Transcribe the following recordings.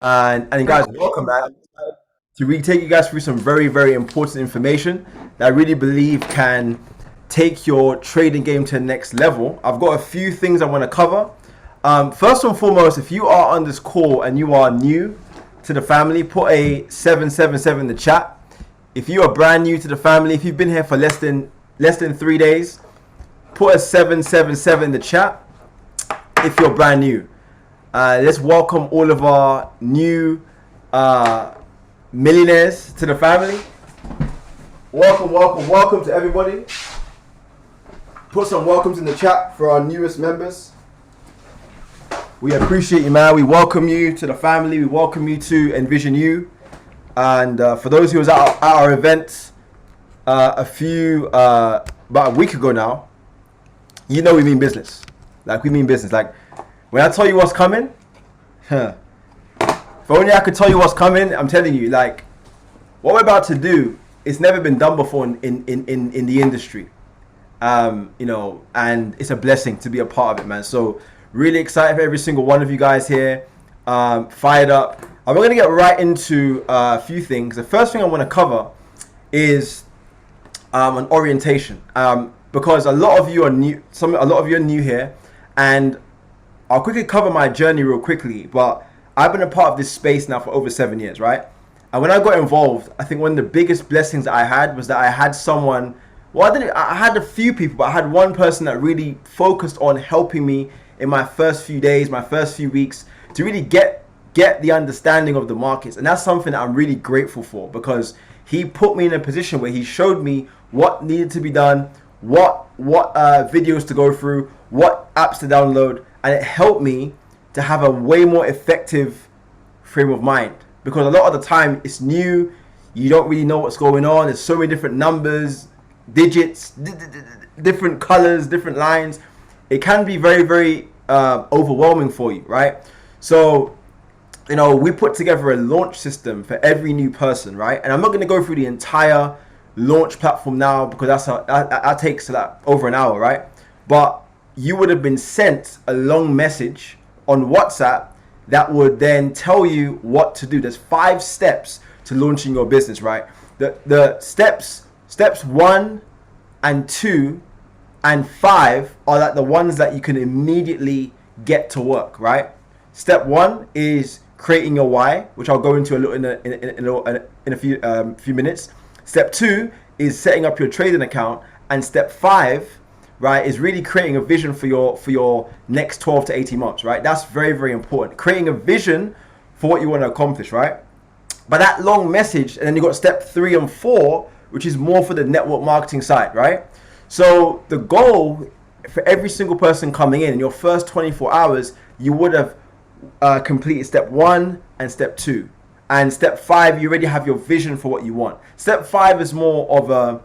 And guys, welcome, man. To really take you guys through some very, very important information that I really believe can take your trading game to the next level. I've got a few things I want to cover. First and foremost, if you are on this call and you are new to the family, put a 777 in the chat. If you are brand new to the family, if you've been here for less than 3 days, put a 777 in the chat if you're brand new. Let's welcome all of our new millionaires to the family. Welcome to everybody. Put some welcomes in the chat for our newest members. We appreciate you, man. We welcome you to the family. We welcome you to NVISIONU. And for those who was at our event about a week ago now, you know we mean business. We mean business. Like, when I tell you what's coming, if only I could tell you what's coming, I'm telling you, like, what we're about to do, it's never been done before in the industry. And it's a blessing to be a part of it, man. So really excited for every single one of you guys here. Fired up. And we're going to get right into a few things. The first thing I want to cover is an orientation. Because a lot of you are new. A lot of you are new here, and I'll quickly cover my journey real quickly. But I've been a part of this space now for over 7 years, right? And when I got involved, I think one of the biggest blessings that I had was that I had someone. Well, I had a few people, but I had one person that really focused on helping me in my first few days, my first few weeks, to really get the understanding of the markets. And that's something that I'm really grateful for, because he put me in a position where he showed me what needed to be done, what videos to go through, what apps to download, and it helped me to have a way more effective frame of mind. Because a lot of the time it's new, you don't really know what's going on. There's so many different numbers, digits, different colors, different lines. It can be very, very overwhelming for you, right? So, we put together a launch system for every new person, right? And I'm not going to go through the entire launch platform now, because that takes over an hour, right? But you would have been sent a long message on WhatsApp that would then tell you what to do. There's 5 steps to launching your business, right? The steps 1 and 2 and 5 are like the ones that you can immediately get to work, right? Step 1 is creating your why, which I'll go into a little in a few minutes. Step 2 is setting up your trading account, and step 5, right, is really creating a vision for your next 12 to 18 months, right? That's very, very important. Creating a vision for what you want to accomplish, right? But that long message, and then you got step 3 and 4, which is more for the network marketing side, right? So the goal for every single person coming in your first 24 hours, you would have completed step 1 and step 2. And step 5, you already have your vision for what you want. Step 5 is more of a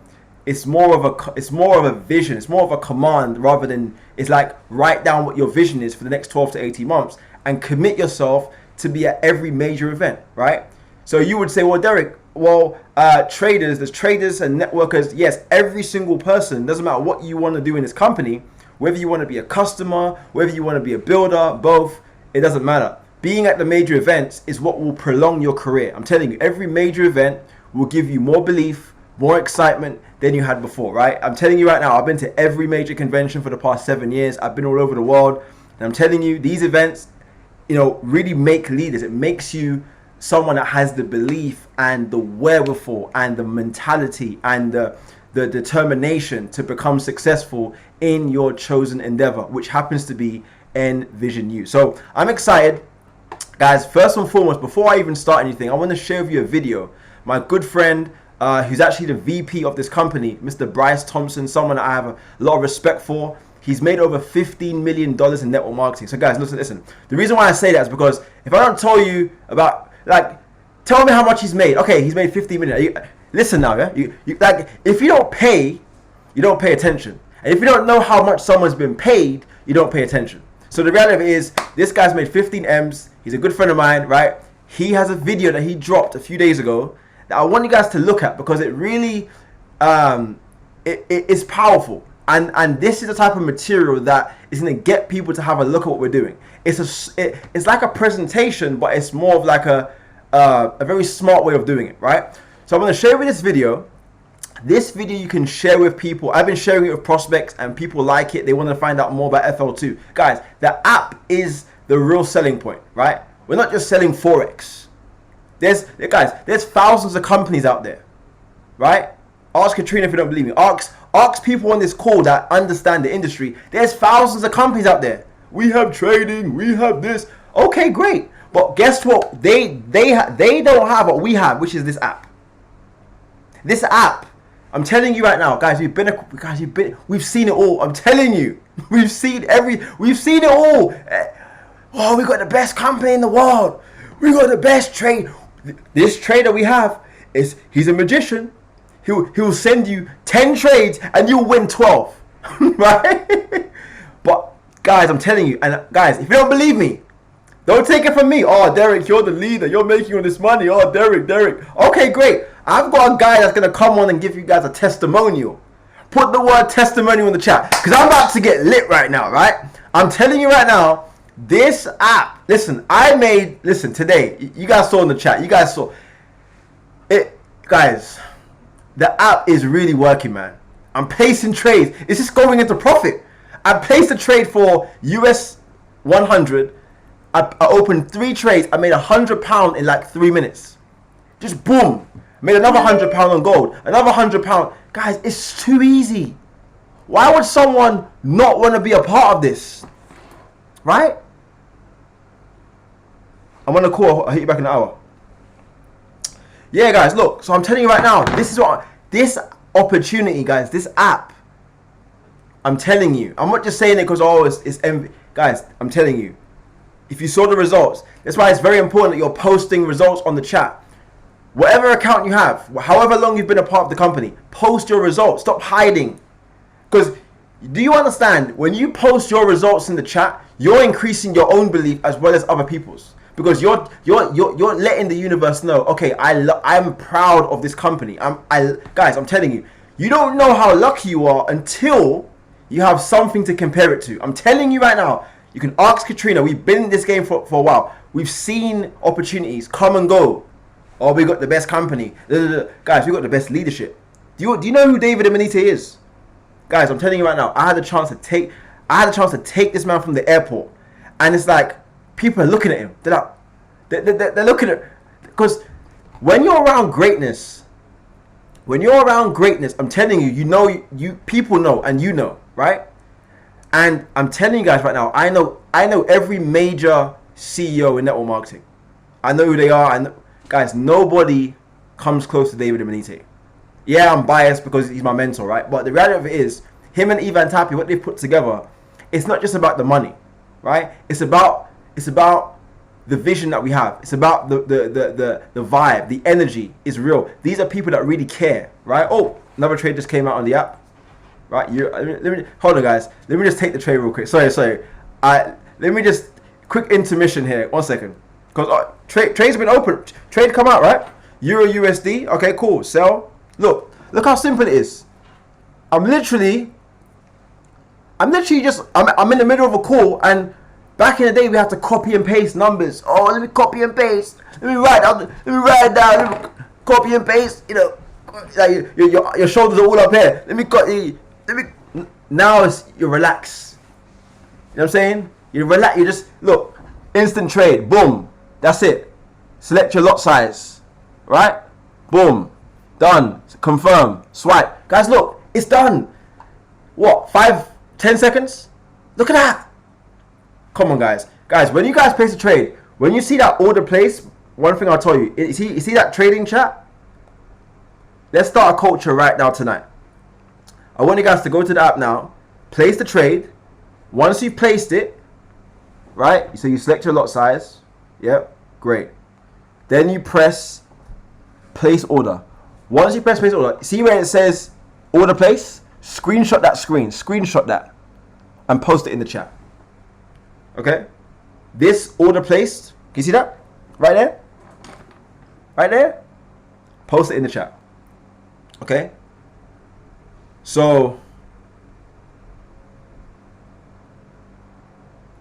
vision. It's more of a command, rather than, it's like, write down what your vision is for the next 12 to 18 months and commit yourself to be at every major event, right? So you would say, well, Derrick, there's traders and networkers. Yes, every single person, doesn't matter what you want to do in this company, whether you want to be a customer, whether you want to be a builder, both, it doesn't matter. Being at the major events is what will prolong your career. I'm telling you, every major event will give you more belief, more excitement than you had before, right? I'm telling you right now, I've been to every major convention for the past 7 years. I've been all over the world. And I'm telling you, these events, really make leaders. It makes you someone that has the belief and the wherewithal and the mentality and the determination to become successful in your chosen endeavor, which happens to be NVISIONU. So I'm excited. Guys, first and foremost, before I even start anything, I want to share with you a video. My good friend, who's actually the VP of this company, Mr. Bryce Thompson, someone that I have a lot of respect for. He's made over $15 million in network marketing. So guys, listen. The reason why I say that is because if I don't tell you about, tell me how much he's made. Okay, he's made 15 million. Listen now, yeah? If you don't pay attention. And if you don't know how much someone's been paid, you don't pay attention. So the reality is, this guy's made 15 M's. He's a good friend of mine, right? He has a video that he dropped a few days ago that I want you guys to look at, because it really it is powerful. And this is the type of material that is going to get get people to have a look at what we're doing. It's like a presentation, but it's more of like a very smart way of doing it, right? So I'm going to share with this video. This video you can share with people. I've been sharing it with prospects and people like it. They want to find out more about FL2. Guys, the app is the real selling point, right? We're not just selling Forex. There's thousands of companies out there, right? Ask Katrina if you don't believe me. Ask people on this call that understand the industry. There's thousands of companies out there. We have trading, we have this. Okay, great. But guess what? They don't have what we have, which is this app. This app, I'm telling you right now, guys, we've seen it all. I'm telling you, we've seen it all. Oh, we got the best company in the world. We got the best trade. This trader we have he's a magician. He'll send you 10 trades and you'll win 12, right? But guys, I'm telling you, and guys, if you don't believe me, don't take it from me. Oh, Derrick, you're the leader. You're making all this money. Oh, Derrick. Okay, great. I've got a guy that's going to come on and give you guys a testimonial. Put the word testimonial in the chat because I'm about to get lit right now, right? I'm telling you right now, this app, listen, today, you guys saw in the chat, you guys saw it, guys, the app is really working, man. I'm placing trades. It's just going into profit. I placed a trade for US 100. I opened 3 trades. I made £100 in like 3 minutes. Just boom. Made another £100 on gold. Another £100. Guys, it's too easy. Why would someone not want to be a part of this? Right? I'm on a call. I'll hit you back in an hour. Yeah, guys, look. So I'm telling you right now, this opportunity, guys, this app, I'm telling you. I'm not just saying it because, it's envy. Guys, I'm telling you. If you saw the results, that's why it's very important that you're posting results on the chat. Whatever account you have, however long you've been a part of the company, post your results. Stop hiding. Because do you understand, when you post your results in the chat, you're increasing your own belief as well as other people's. Because you're letting the universe know, okay, I'm proud of this company. Guys, I'm telling you, you don't know how lucky you are until you have something to compare it to. I'm telling you right now. You can ask Katrina. We've been in this game for a while. We've seen opportunities come and go. Oh, we got the best company. Guys, we got the best leadership. Do you know who David Emanite is? Guys, I'm telling you right now. I had the chance to take this man from the airport, and it's like people are looking at him. They're looking at, because when you're around greatness, I'm telling you, people know, and you know, right? And I'm telling you guys right now, I know every major CEO in network marketing. I know who they are. Guys, nobody comes close to David Emanite. Yeah, I'm biased because he's my mentor, right? But the reality of it is, him and Ivan Tapi, what they've put together, it's not just about the money, right? It's about the vision that we have. It's about the vibe, the energy is real. These are people that really care, right? Oh, another trade just came out on the app. Right, hold on, guys. Let me just take the trade real quick. Sorry. Let me just quick intermission here. 1 second, because trade's been open. Trade come out, right? Euro USD. Okay, cool. Sell. Look how simple it is. I'm literally just I'm in the middle of a call, and back in the day we had to copy and paste numbers. Oh, let me copy and paste. Let me write it down. Let me copy and paste. You know, like your shoulders are all up here. Now you're relaxed. You know what I'm saying? You relax. You just look. Instant trade. Boom. That's it. Select your lot size. Right? Boom. Done. Confirm. Swipe. Guys, look. It's done. What? 5-10 seconds? Look at that. Come on, guys. Guys, when you guys place a trade, when you see that order place, one thing I'll tell you. You see that trading chat? Let's start a culture right now tonight. I want you guys to go to the app now, place the trade. Once you've placed it, right? So you select your lot size. Yep, great. Then you press place order. Once you press place order, see where it says order place? Screenshot that screen, screenshot that, and post it in the chat. Okay? This order placed, can you see that? Right there? Right there? Post it in the chat. Okay? So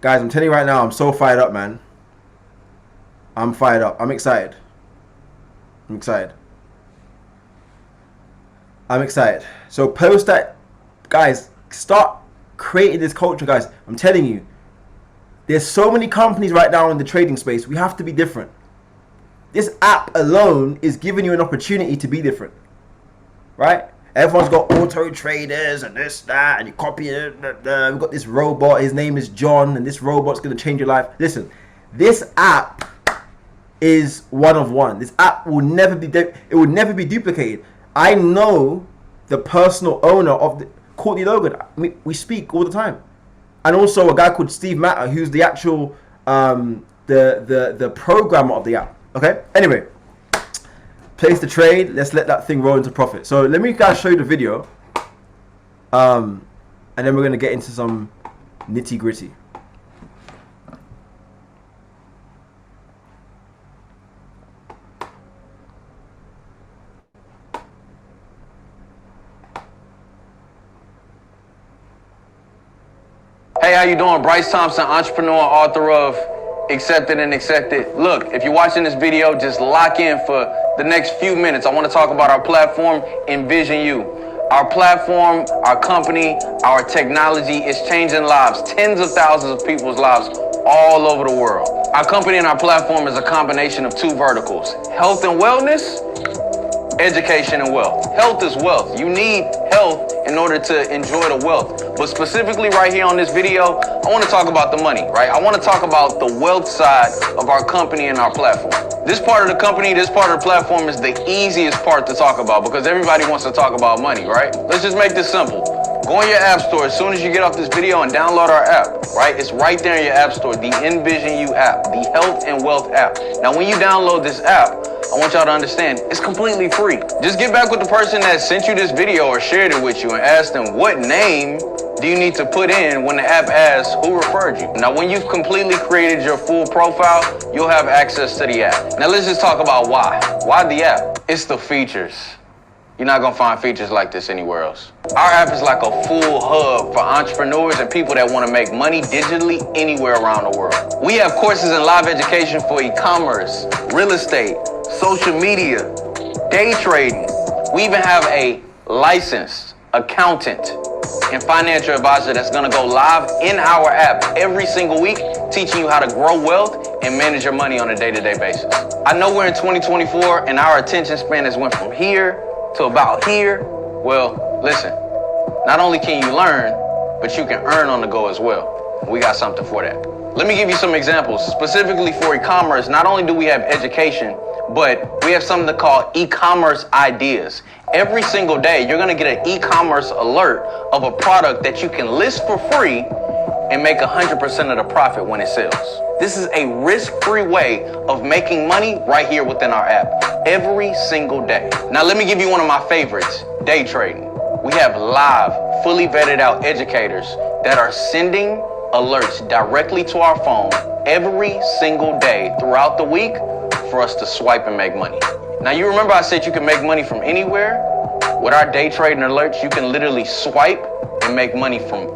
Guys, I'm telling you right now, I'm so fired up, man. I'm fired up. I'm excited. I'm excited. I'm excited. So post that, guys. Start creating this culture, guys. I'm telling you, there's so many companies right now in the trading space. We have to be different. This app alone is giving you an opportunity to be different, right? Everyone's got auto traders and this, that, and you copy it. We've got this robot. His name is John, and this robot's going to change your life. Listen, this app is one of one. This app will never be. It will never be duplicated. I know the personal owner of the Courtney Logan. We speak all the time, and also a guy called Steve Matter, who's the actual the programmer of the app. Okay. Anyway. Place the trade. Let's let that thing roll into profit. So let me guys show you the video, and then we're gonna get into some nitty gritty. Hey, how you doing? Bryce Thompson, entrepreneur, author of Accepted and Accepted. Look, if you're watching this video, just lock in for the next few minutes. I want to talk about our platform, NVISIONU. Our platform, our company, our technology is changing lives, tens of thousands of people's lives all over the world. Our company and our platform is a combination of two verticals, health and wellness, education and wealth. Health is wealth. You need health in order to enjoy the wealth. But specifically right here on this video, I want to talk about the money, right? I want to talk about the wealth side of our company and our platform. This part of the company, this part of the platform is the easiest part to talk about because everybody wants to talk about money, right? Let's just make this simple. Go on your app store as soon as you get off this video and download our app, right? It's right there in your app store, the NVISIONU app, the Health and Wealth app. Now, when you download this app, I want y'all to understand, it's completely free. Just get back with the person that sent you this video or shared it with you and ask them what name do you need to put in when the app asks who referred you. Now, when you've completely created your full profile, you'll have access to the app. Now, let's just talk about why. Why the app? It's the features. You're not gonna find features like this anywhere else. Our app is like a full hub for entrepreneurs and people that wanna make money digitally anywhere around the world. We have courses and live education for e-commerce, real estate, social media, day trading. We even have a licensed accountant and financial advisor that's gonna go live in our app every single week, teaching you how to grow wealth and manage your money on a day-to-day basis. I know we're in 2024 and our attention span has went from here to about here. Well, listen, not only can you learn, but you can earn on the go as well. We got something for that. Let me give you some examples. Specifically for e-commerce, not only do we have education, but we have something to call e-commerce ideas. Every single day, you're gonna get an e-commerce alert of a product that you can list for free and make 100% of the profit when it sells. This is a risk-free way of making money right here within our app every single day. Now, let me give you one of my favorites, day trading. We have live, fully vetted out educators that are sending alerts directly to our phone every single day throughout the week for us to swipe and make money. Now, you remember I said you can make money from anywhere? With our day trading alerts, you can literally swipe and make money from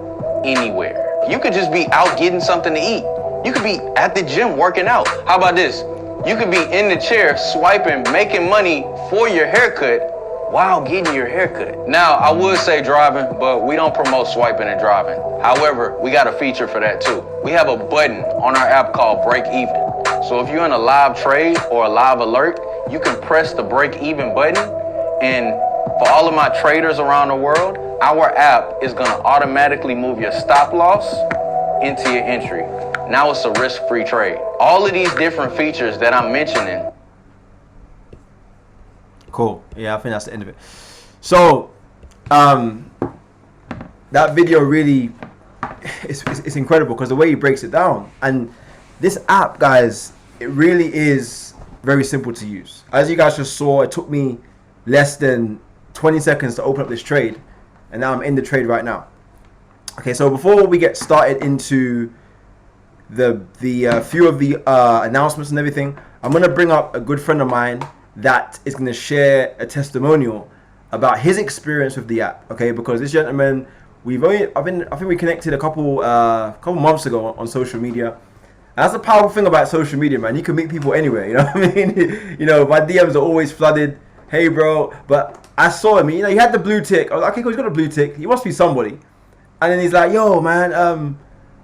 anywhere. You could just be out getting something to eat. You could be at the gym working out. How about this? You could be in the chair swiping, making money for your haircut while getting your haircut. Now, I would say driving, but we don't promote swiping and driving. However, we got a feature for that too. We have a button on our app called break even. So if you're in a live trade or a live alert, you can press the break even button, and for all of my traders around the world, our app is gonna automatically move your stop loss into your entry. Now it's a risk-free trade. All of these different features that I'm mentioning. Cool. Yeah, I think that's the end of it. So, that video really, it's incredible because the way he breaks it down. And this app, guys, it really is very simple to use. As you guys just saw, it took me less than 20 seconds to open up this trade, and now I'm in the trade right now. Okay, so before we get started into the few of the announcements and everything, I'm gonna bring up a good friend of mine that is gonna share a testimonial about his experience with the app. Okay, because this gentleman I think we connected a couple months ago on social media. And that's the powerful thing about social media, man. You can meet people anywhere. You know what I mean? My DMs are always flooded. Hey, bro. But I saw him. He had the blue tick. I was like, okay, cool, he's got a blue tick. He must be somebody. And then he's like, yo, man,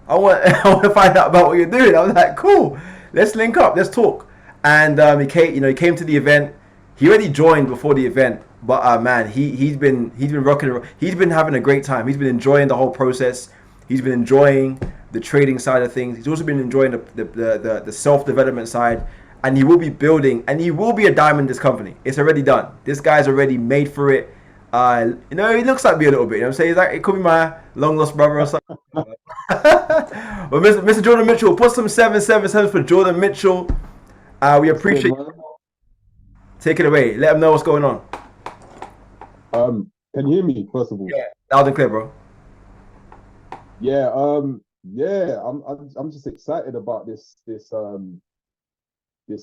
I want I want to find out about what you're doing. I was like, cool, let's link up, let's talk. And he came to the event. He already joined before the event, but man, he's been rocking. He's been having a great time. He's been enjoying the whole process. He's been enjoying the trading side of things. He's also been enjoying the self development side, and he will be building. And he will be a diamond in this company. It's already done. This guy's already made for it. He looks like me a little bit. You know what I'm saying? He's like, it could be my long lost brother or something. But Mr. Jordan Mitchell, put some 777s for Jordan Mitchell. We appreciate you. Take it away. Let them know what's going on. Can you hear me, first of all? Yeah, loud and clear, bro. Yeah, I'm just excited about this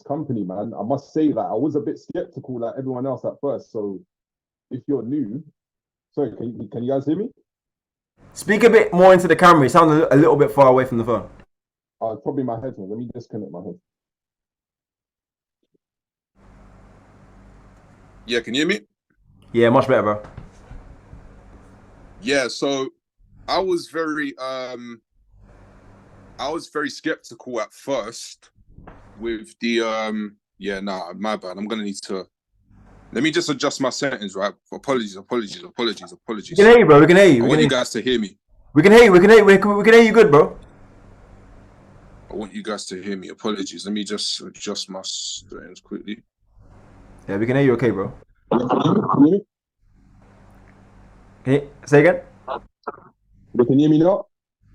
company, man. I must say that I was a bit skeptical like everyone else at first. So if you're new, sorry, can you guys hear me? Speak a bit more into the camera. You sound a little bit far away from the phone. Probably my headphones. Let me disconnect my headphones. Yeah, can you hear me? Yeah, much better, bro. Yeah, so I was very skeptical at first with the my bad. I'm gonna need to let me just adjust my settings, right? Apologies. We can hear you, bro. We can hear you. I want you guys to hear me. We can hear you. We can hear you good, bro. I want you guys to hear me. Apologies. Let me just adjust my settings quickly. Yeah, we can hear you okay, bro. Can you say again? Can you hear me now?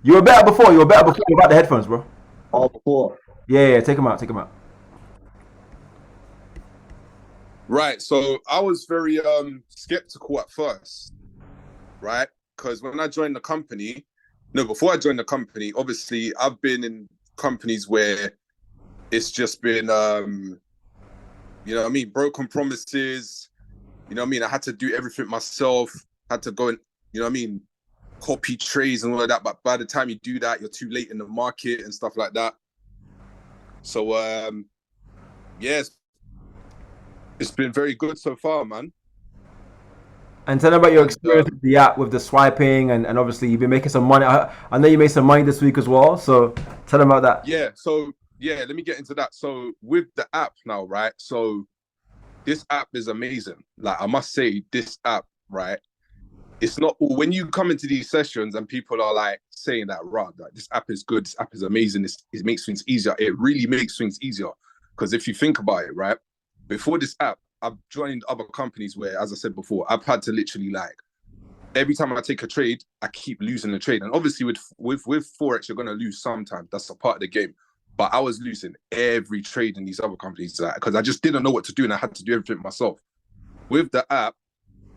You were better before. Without the headphones, bro. Oh, before. Yeah. Take them out. Right. So I was very skeptical at first, right? Because when I joined the company, before I joined the company, obviously I've been in companies where it's just been broken promises. I had to do everything myself, had to go and, copy trades and all of that. But by the time you do that, you're too late in the market and stuff like that. So, yes, it's been very good so far, man. And tell them about your experience with the app, with the swiping, and obviously you've been making some money. I know you made some money this week as well. So tell them about that. Yeah. So, let me get into that. So with the app now, right? So this app is amazing. Like, I must say, this app, right? It's not when you come into these sessions and people are like saying that, right, like, this app is good, this app is amazing, it makes things easier. It really makes things easier. Because if you think about it, right, before this app, I've joined other companies where, as I said before, I've had to literally, like, every time I take a trade, I keep losing the trade. And obviously with Forex, you're going to lose sometimes. That's a part of the game. But I was losing every trade in these other companies because I just didn't know what to do and I had to do everything myself. With the app,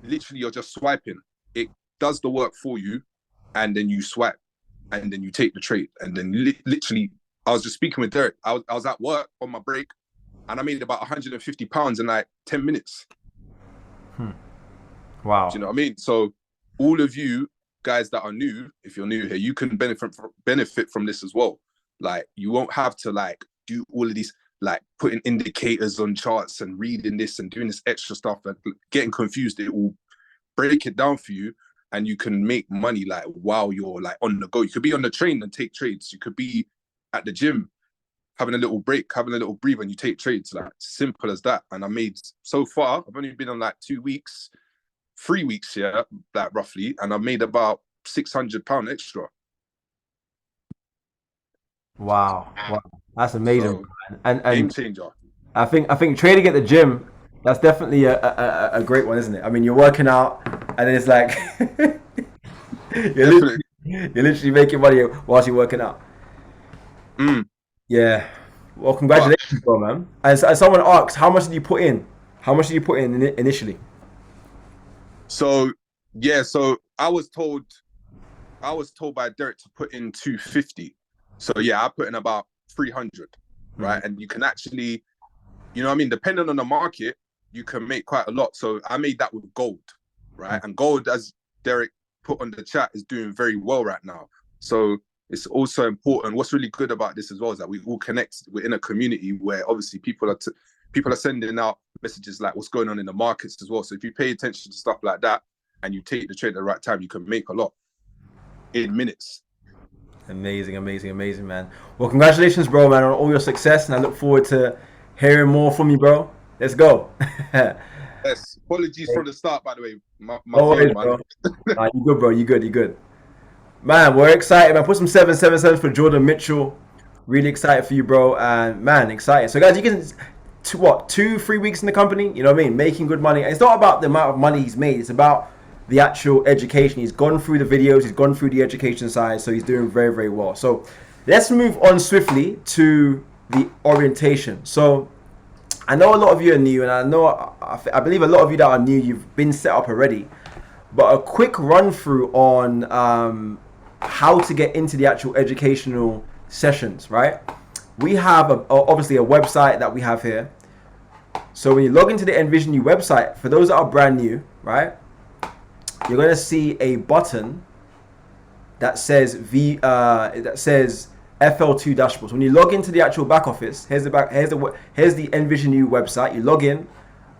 literally you're just swiping. It does the work for you, and then you swipe, and then you take the trade. And then literally, I was just speaking with Derrick. I was at work on my break, and I made about £150 in like 10 minutes. Wow. Do you know what I mean? So all of you guys that are new, if you're new here, you can benefit from this as well. Like, you won't have to like do all of these, like putting indicators on charts and reading this and doing this extra stuff and getting confused. It will break it down for you, and you can make money like while you're like on the go. You could be on the train and take trades. You could be at the gym having a little break, having a little breathe, and you take trades. Like, simple as that. And I made, so far, I've only been on like 3 weeks, like roughly, and I made about £600 extra. Wow, that's amazing. So, and game changer. I think trading at the gym, that's definitely a great one, isn't it? I mean, you're working out, and then it's like you're literally making money whilst you're working out. Yeah. Well, congratulations, bro, man. As someone asked, how much did you put in? How much did you put in initially? So I was told by Derrick to put in 250. So I put in about 300, right? And you can actually, depending on the market, you can make quite a lot. So I made that with gold, right? And gold, as Derrick put on the chat is doing very well right now. So it's also important. What's really good about this as well is that we all connect. We're in a community where obviously people are sending out messages like what's going on in the markets as well. So if you pay attention to stuff like that and you take the trade at the right time, you can make a lot in minutes. Amazing, amazing, amazing, man. Well, congratulations, bro, man, on all your success, and I look forward to hearing more from you, bro. Let's go. Yes, apologies from the start, by the way. My No worries, phone, man. bro. Nah, you good, bro. You good. You good. Man, we're excited, man. Put some 777s for Jordan Mitchell. Really excited for you, bro. And man, excited. So, guys, you can 2-3 weeks in the company. You know what I mean? Making good money. And it's not about the amount of money he's made. It's about the actual education. He's gone through the videos. He's gone through the education side. So he's doing very, very well. So let's move on swiftly to the orientation. So I know a lot of you are new, and I believe a lot of you that are new, you've been set up already. But a quick run through on how to get into the actual educational sessions, right? We have obviously a website that we have here. So when you log into the NVISIONU website, for those that are brand new, right, you're going to see a button that says FL2 dashboards. When you log into the actual back office, here's the NVISIONU website. You log in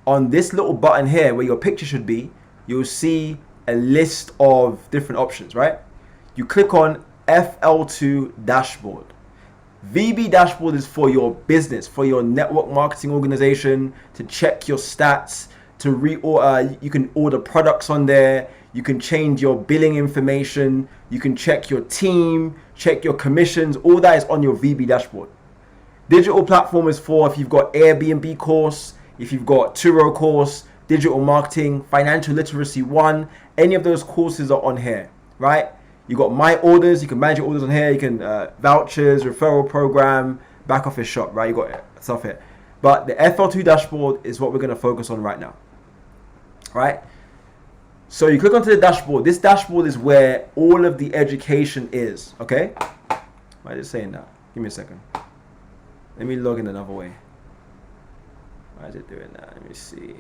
on this little button here where your picture should be. You'll see a list of different options, right? You click on FL2 dashboard. VB dashboard is for your business, for your network marketing organization, to check your stats, you can order products on there, you can change your billing information, you can check your team, check your commissions, all that is on your VB dashboard. Digital platform is for if you've got Airbnb course, if you've got Turo course, digital marketing, financial literacy 1, any of those courses are on here, right? You got my orders, you can manage your orders on here, you can vouchers, referral program, back office shop, right? You got stuff here. But the FL2 dashboard is what we're going to focus on right now, right? So you click onto the dashboard. This dashboard is where all of the education is, okay? Why is it saying that? Give me a second. Let me log in another way. Why is it doing that? Let me see.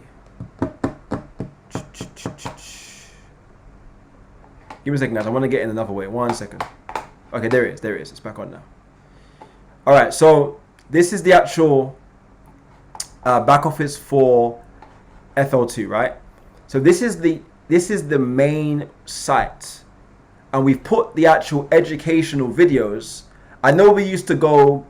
Give me a second, guys. I want to get in another way. 1 second. Okay, there it is. There it is. It's back on now. All right. So this is the actual back office for FL2, right? So this is the main site, and we've put the actual educational videos. I know we used to go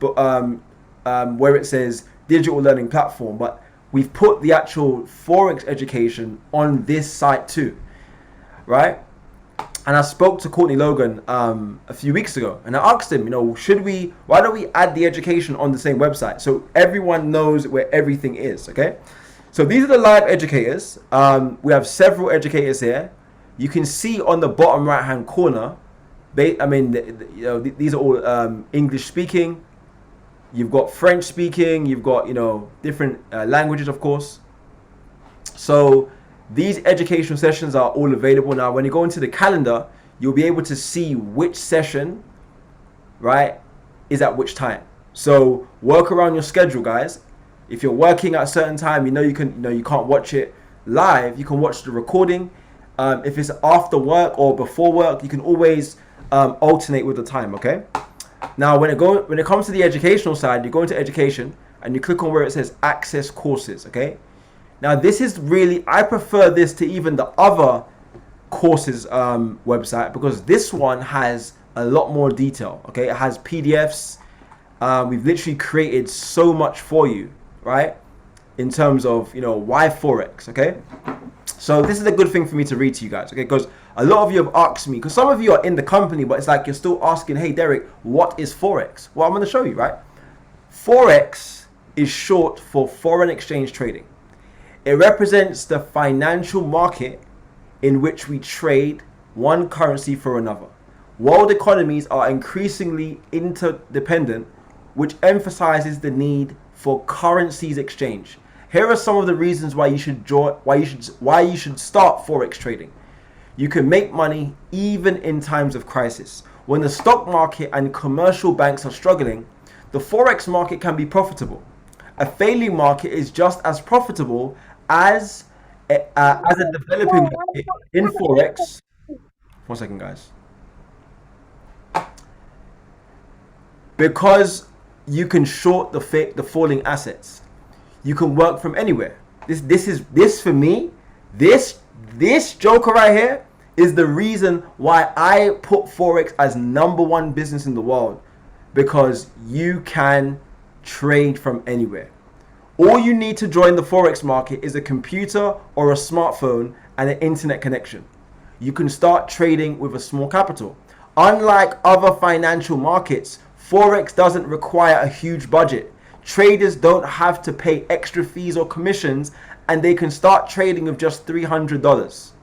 where it says digital learning platform, but we've put the actual Forex education on this site too, right? And I spoke to Courtney Logan a few weeks ago, and I asked him, you know, why don't we add the education on the same website so everyone knows where everything is, okay? So these are the live educators. We have several educators here. You can see on the bottom right-hand corner, these are all English speaking. You've got French speaking. You've got, different languages, of course. So these educational sessions are all available now. When you go into the calendar, you'll be able to see which session, right, is at which time. So work around your schedule, guys. If you're working at a certain time, you can't watch it live. You can watch the recording. If it's after work or before work, you can always alternate with the time. Okay. Now, when it comes to the educational side, you go into education and you click on where it says access courses. Okay. Now, this is really, I prefer this to even the other courses website, because this one has a lot more detail. Okay. It has PDFs. We've literally created so much for you, right? In terms of, why Forex, okay? So this is a good thing for me to read to you guys, okay? Because a lot of you have asked me, because some of you are in the company, but it's like you're still asking, hey, Derrick, what is Forex? Well, I'm going to show you, right? Forex is short for foreign exchange trading. It represents the financial market in which we trade one currency for another. World economies are increasingly interdependent, which emphasizes the need for currencies exchange. Here are some of the reasons why you should start Forex trading. You can make money even in times of crisis. When the stock market and commercial banks are struggling, the Forex market can be profitable. A failing market is just as profitable as a developing market. In Forex, 1 second, guys. Because you can short the falling assets, you can work from anywhere. This for me, this joker right here is the reason why I put Forex as #1 business in the world, because you can trade from anywhere. All you need to join the Forex market is a computer or a smartphone and an internet connection. You can start trading with a small capital. Unlike other financial markets, Forex doesn't require a huge budget. Traders don't have to pay extra fees or commissions, and they can start trading with just $300.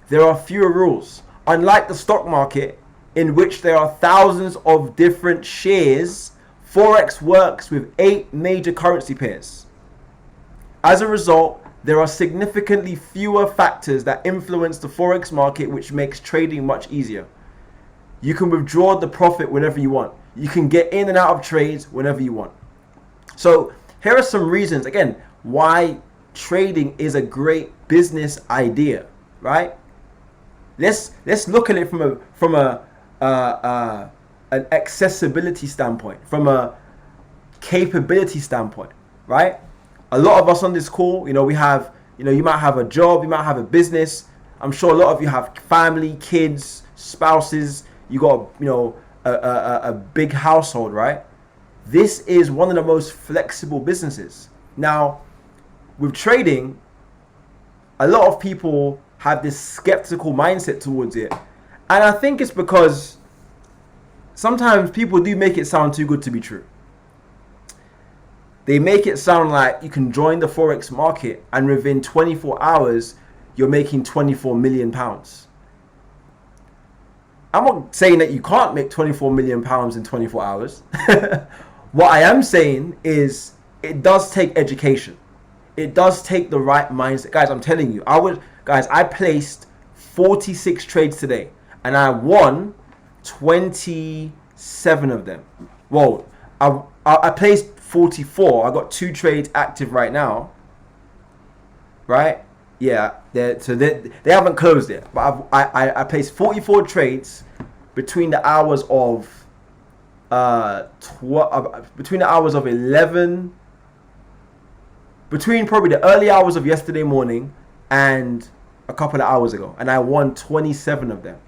There are fewer rules. Unlike the stock market, in which there are thousands of different shares, Forex works with 8 major currency pairs. As a result, there are significantly fewer factors that influence the Forex market, which makes trading much easier. You can withdraw the profit whenever you want. You can get in and out of trades whenever you want. So here are some reasons, again, why trading is a great business idea, right? Let's look at it from an accessibility standpoint, from a capability standpoint, right? A lot of us on this call, you might have a job, you might have a business. I'm sure a lot of you have family, kids, spouses. You got, a big household, right? This is one of the most flexible businesses. Now, with trading, a lot of people have this skeptical mindset towards it. And I think it's because sometimes people do make it sound too good to be true. They make it sound like you can join the Forex market and within 24 hours, you're making £24 million. I'm not saying that you can't make £24 million in 24 hours. What I am saying is it does take education. It does take the right mindset. Guys, I'm telling you, I placed 46 trades today and I won 27 of them. Well, I placed 44. I got 2 trades active right now. Right? Yeah, they haven't closed yet. But I placed 44 trades between the hours of 11, between probably the early hours of yesterday morning and a couple of hours ago, and I won 27 of them.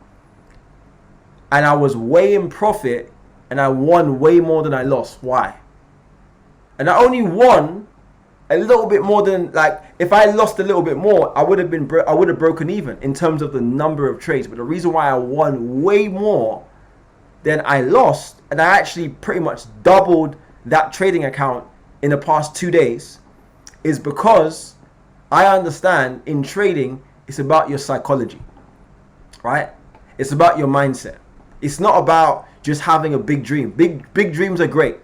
And I was way in profit, and I won way more than I lost. Why? And I only won a little bit more than, like, if I lost a little bit more, I would have broken even in terms of the number of trades. But the reason why I won way more than I lost, and I actually pretty much doubled that trading account in the past 2 days, is because I understand in trading, it's about your psychology, right? It's about your mindset. It's not about just having a big dream. Big dreams are great,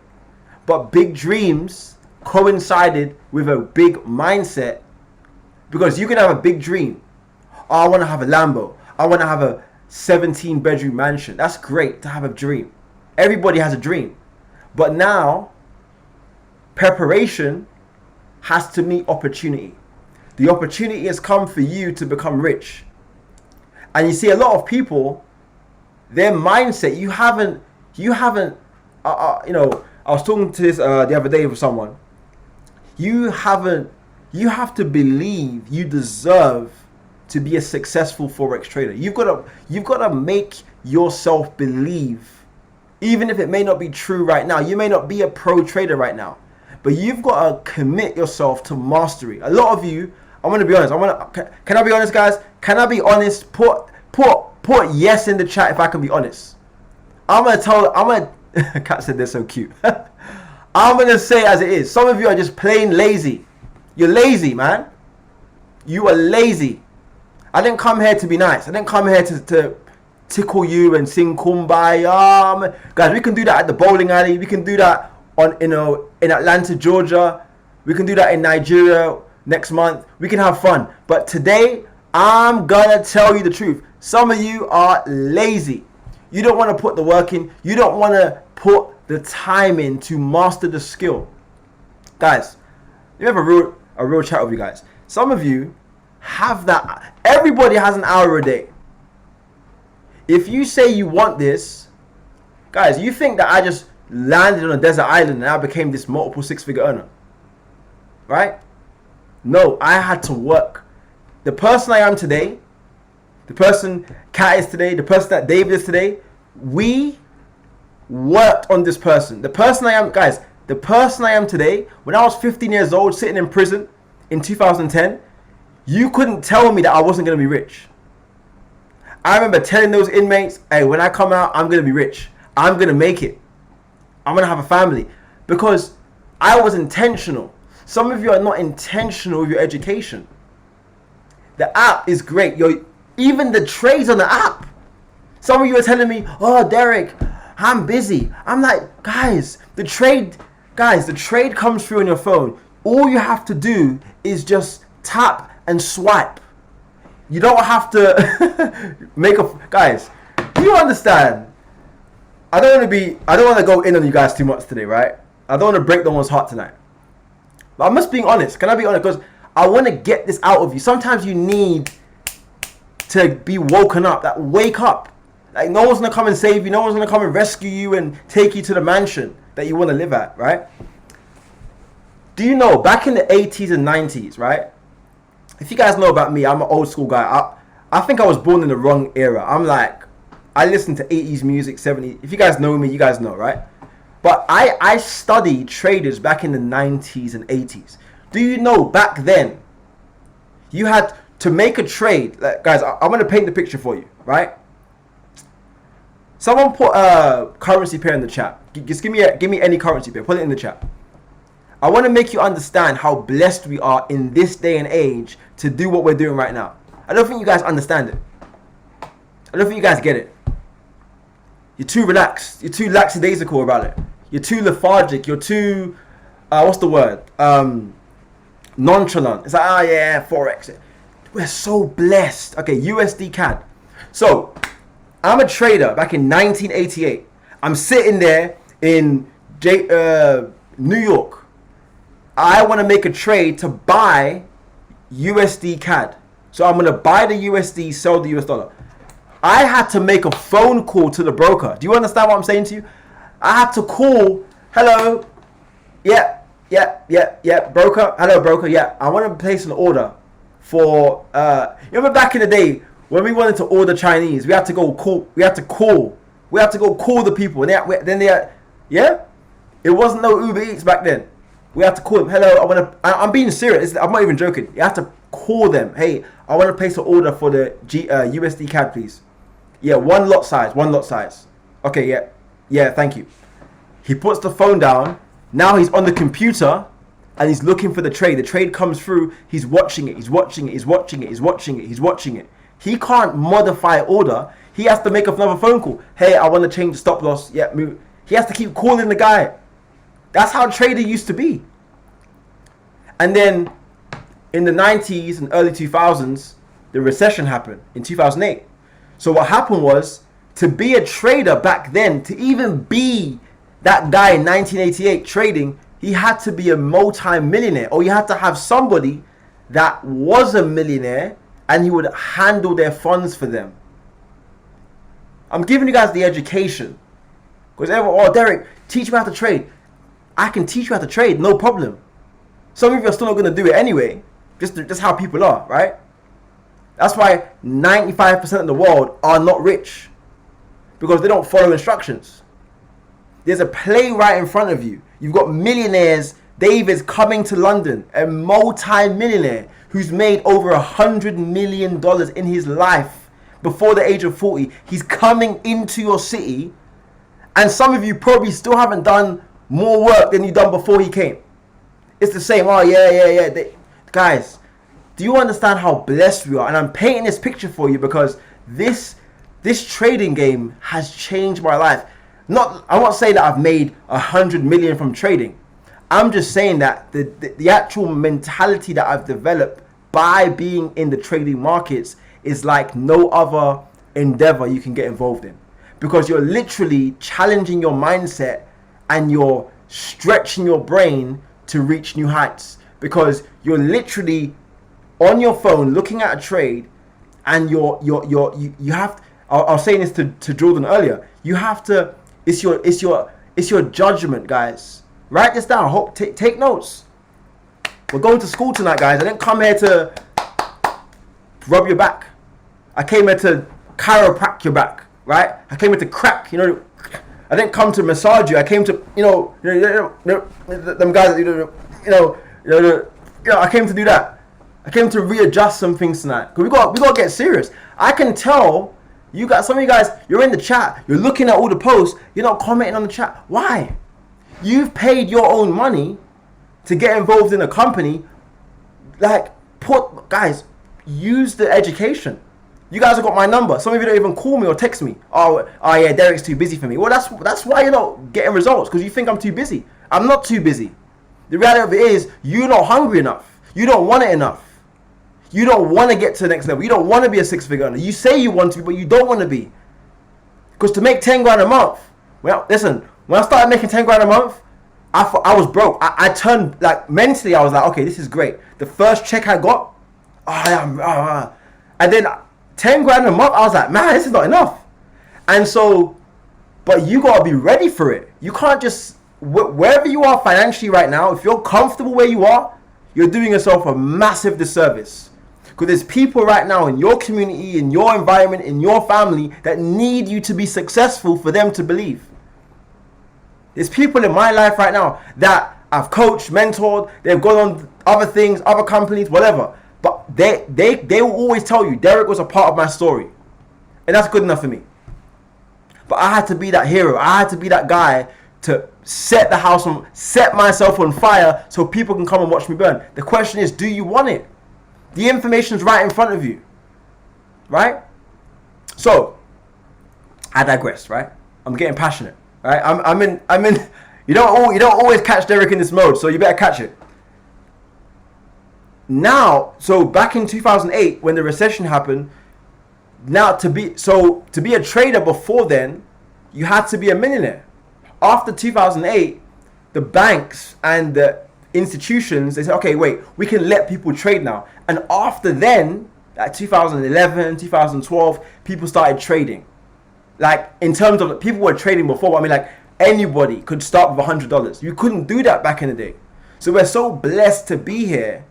but big dreams coincided with a big mindset, because you can have a big dream. Oh, I want to have a Lambo. I want to have a 17-bedroom mansion. That's great to have a dream. Everybody has a dream. But now, preparation has to meet opportunity. The opportunity has come for you to become rich. And you see a lot of people, their mindset, you haven't, I was talking to this the other day with someone. You have to believe you deserve to be a successful Forex trader. You've got to make yourself believe, even if it may not be true right now. You may not be a pro trader right now, but you've got to commit yourself to mastery. A lot of you, I'm going to be honest. Can I be honest, guys? Can I be honest? Put yes in the chat if I can be honest. Kat said they're so cute. I'm going to say as it is. Some of you are just plain lazy. You're lazy, man. You are lazy. I didn't come here to be nice. I didn't come here to tickle you and sing Kumbaya. Guys, we can do that at the bowling alley. We can do that in Atlanta, Georgia. We can do that in Nigeria next month. We can have fun. But today, I'm going to tell you the truth. Some of you are lazy. You don't want to put the work in. You don't want to put the time in to master the skill. Guys, you have a real chat with you guys. Some of you have that. Everybody has an hour a day. if you say you want this, guys, you think that I just landed on a desert island and I became this multiple six-figure earner, right? No, I had to work. The person I am today, the person Kat is today, the person that David is today, we worked on this person. The person I am, guys, the person I am today, when I was 15 years old, sitting in prison in 2010, you couldn't tell me that I wasn't going to be rich. I remember telling those inmates, hey, when I come out, I'm going to be rich. I'm going to make it. I'm going to have a family. Because I was intentional. Some of you are not intentional with your education. The app is great. Even the trades on the app. Some of you are telling me, oh, Derrick, I'm busy. I'm like, guys, the trade comes through on your phone. All you have to do is just tap and swipe. You don't have to guys, do you understand? I don't want to go in on you guys too much today, right? I don't want to break no one's heart tonight. But I'm just being honest. Can I be honest? Because I want to get this out of you. Sometimes you need to be woken up. That wake up. Like, no one's going to come and save you. No one's going to come and rescue you and take you to the mansion that you want to live at, right? Do you know, back in the 80s and 90s, right? If you guys know about me, I'm an old school guy. I think I was born in the wrong era. I listen to 80s music, 70s. If you guys know me, you guys know, right? But I studied traders back in the 90s and 80s. Do you know, back then, you had to make a trade. Like, guys, I'm going to paint the picture for you, right? Someone put a currency pair in the chat. Just give me any currency pair. Put it in the chat. I want to make you understand how blessed we are in this day and age to do what we're doing right now. I don't think you guys understand it. I don't think you guys get it. You're too relaxed. You're too lackadaisical about it. You're too lethargic. You're too, what's the word? Nonchalant. It's like, oh yeah, Forex. We're so blessed. Okay, USD CAD. So, I'm a trader back in 1988. I'm sitting there in New York. I want to make a trade to buy USD CAD. So I'm going to buy the USD, sell the US dollar. I had to make a phone call to the broker. Do you understand what I'm saying to you? I had to call, hello, yeah, broker, hello, broker, yeah. I want to place an order for, you remember back in the day when we wanted to order Chinese, we had to go call the people. And yeah? It wasn't no Uber Eats back then. We have to call them. Hello, I'm being serious. I'm not even joking. You have to call them. Hey, I want to place an order for the USD CAD, please. Yeah, one lot size. Okay, yeah, thank you. He puts the phone down. Now he's on the computer and he's looking for the trade. The trade comes through. He's watching it. He can't modify order. He has to make another phone call. Hey, I want to change the stop loss. Yeah, move. He has to keep calling the guy. That's how trading used to be. And then in the 90s and early 2000s, the recession happened in 2008. So what happened was, to be a trader back then, to even be that guy in 1988 trading, he had to be a multi-millionaire, or you had to have somebody that was a millionaire and he would handle their funds for them. I'm giving you guys the education. Because everyone, oh, Derrick, teach me how to trade. I can teach you how to trade, no problem. Some of you are still not going to do it anyway. Just how people are, right? That's why 95% of the world are not rich. Because they don't follow instructions. There's a plane right in front of you. You've got millionaires. David's coming to London, a multi-millionaire who's made over $100 million in his life before the age of 40. He's coming into your city. And some of you probably still haven't done more work than you done before he came. It's the same. Oh, yeah. Guys, do you understand how blessed we are? And I'm painting this picture for you because this trading game has changed my life. I'm not saying that I've made 100 million from trading. I'm just saying that the actual mentality that I've developed by being in the trading markets is like no other endeavor you can get involved in. Because you're literally challenging your mindset and you're stretching your brain to reach new heights. Because you're literally on your phone looking at a trade and you have, I was saying this to Jordan earlier. You have to. It's your judgment, guys. Write this down. Take notes. We're going to school tonight, guys. I didn't come here to rub your back. I came here to chiropract your back, right? I came here to crack. You know, I didn't come to massage you. I came to them guys. I came to do that. I came to readjust some things tonight. Cause we got to get serious. I can tell you guys. Some of you guys, you're in the chat. You're looking at all the posts. You're not commenting on the chat. Why? You've paid your own money to get involved in a company. Like, guys, use the education. You guys have got my number. Some of you don't even call me or text me. Oh yeah, Derrick's too busy for me. Well, that's why you're not getting results, because you think I'm too busy. I'm not too busy. The reality of it is, you're not hungry enough. You don't want it enough. You don't want to get to the next level. You don't want to be a six-figure earner. You say you want to, but you don't want to be. Because to make 10 grand a month, well, listen, when I started making 10 grand a month, I thought I was broke. I turned, like, mentally, I was like, okay, this is great. The first check I got, and then 10 grand a month, I was like, man, this is not enough. And so, but you got to be ready for it. You can't just, wherever you are financially right now, if you're comfortable where you are, you're doing yourself a massive disservice. Because there's people right now in your community, in your environment, in your family that need you to be successful for them to believe. There's people in my life right now that I've coached, mentored, they've gone on other things, other companies, whatever. But they will always tell you, Derrick was a part of my story. And that's good enough for me. But I had to be that hero. I had to be that guy to set myself on fire so people can come and watch me burn. The question is, do you want it? The information's right in front of you. Right? So, I digress, right? I'm getting passionate. Right? I'm in you don't always catch Derrick in this mode, so you better catch it. Now, so back in 2008 when the recession happened, now to be a trader before then, you had to be a millionaire. After 2008, the banks and the institutions, they said, okay, wait, we can let people trade now. And after then, like 2011, 2012, people started trading. Like, in terms of, people were trading before, I mean, like, anybody could start with $100. You couldn't do that back in the day. So we're so blessed to be here,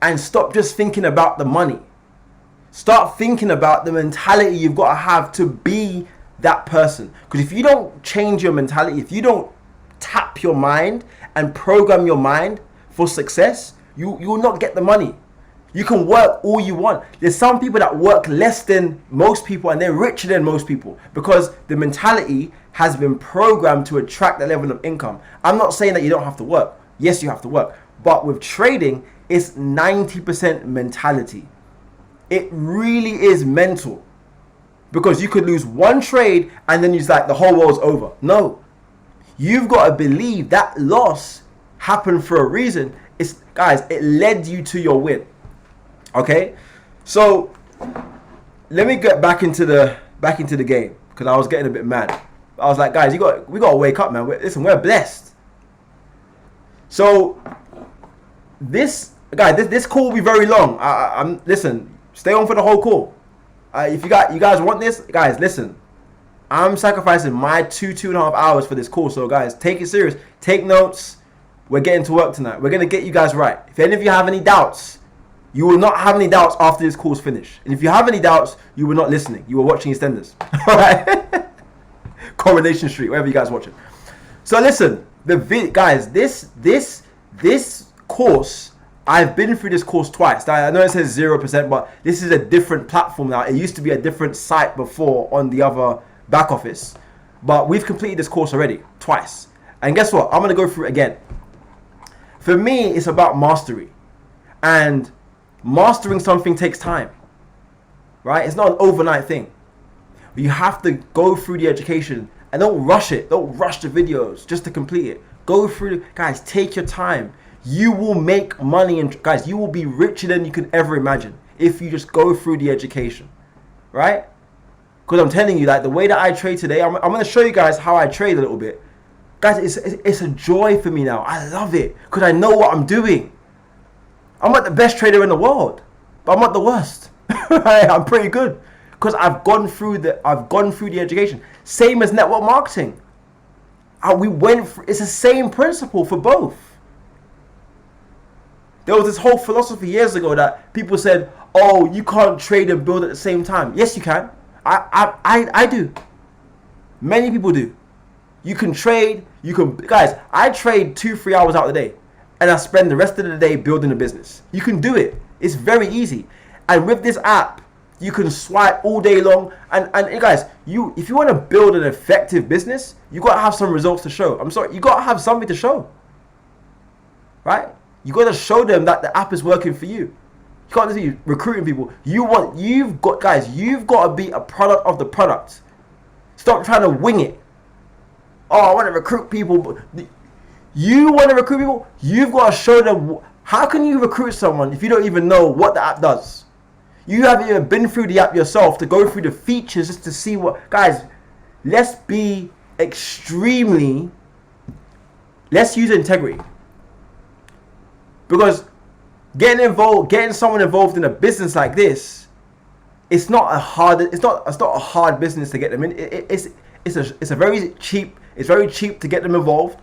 and stop just thinking about the money. Start thinking about the mentality you've got to have to be that person. Because if you don't change your mentality, if you don't tap your mind and program your mind for success, you will not get the money. You can work all you want. There's some people that work less than most people and they're richer than most people because the mentality has been programmed to attract that level of income. I'm not saying that you don't have to work. Yes, you have to work. But with trading, it's 90% mentality. It really is mental. Because you could lose one trade and then it's like the whole world's over. No. You've got to believe that loss happened for a reason. Guys, it led you to your win. Okay? So let me get back into the game because I was getting a bit mad. I was like, guys, we got to wake up, man. Listen, we're blessed. So this call will be very long. Listen, stay on for the whole call. If you guys want this, guys, listen. I'm sacrificing my 2.5 hours for this call. So guys, take it serious. Take notes. We're getting to work tonight. We're going to get you guys right. If any of you have any doubts, you will not have any doubts after this call's finished. And if you have any doubts, you were not listening. You were watching EastEnders. All right? Coronation Street, wherever you guys watch it. So listen, guys, this course, I've been through this course twice. I know it says 0%, but this is a different platform now. It used to be a different site before on the other back office. But we've completed this course already, twice. And guess what? I'm going to go through it again. For me, it's about mastery. And mastering something takes time. Right? It's not an overnight thing. You have to go through the education and don't rush it. Don't rush the videos just to complete it. Go through, guys, take your time. You will make money, and guys, you will be richer than you could ever imagine if you just go through the education, right? Because I'm telling you, like, the way that I trade today, I'm going to show you guys how I trade a little bit. Guys, it's a joy for me now. I love it because I know what I'm doing. I'm not the best trader in the world, but I'm not the worst. I'm pretty good because I've gone through the education. Same as network marketing. It's the same principle for both. There was this whole philosophy years ago that people said, oh, you can't trade and build at the same time. Yes, you can. I do. Many people do. You can trade. Guys, I trade 2-3 hours out of the day, and I spend the rest of the day building a business. You can do it. It's very easy. And with this app, you can swipe all day long. And guys, if you want to build an effective business, you got to have some results to show. I'm sorry, you got to have something to show. Right? You got to show them that the app is working for you. You can't just be recruiting people. You've got to be a product of the product. Stop trying to wing it. Oh, I want to recruit people. You want to recruit people? You've got to show them. How can you recruit someone if you don't even know what the app does? You haven't even been through the app yourself to go through the features just to see what. Guys, let's use integrity. Because getting someone involved in a business like this, it's not a hard business to get them in. It's very cheap to get them involved.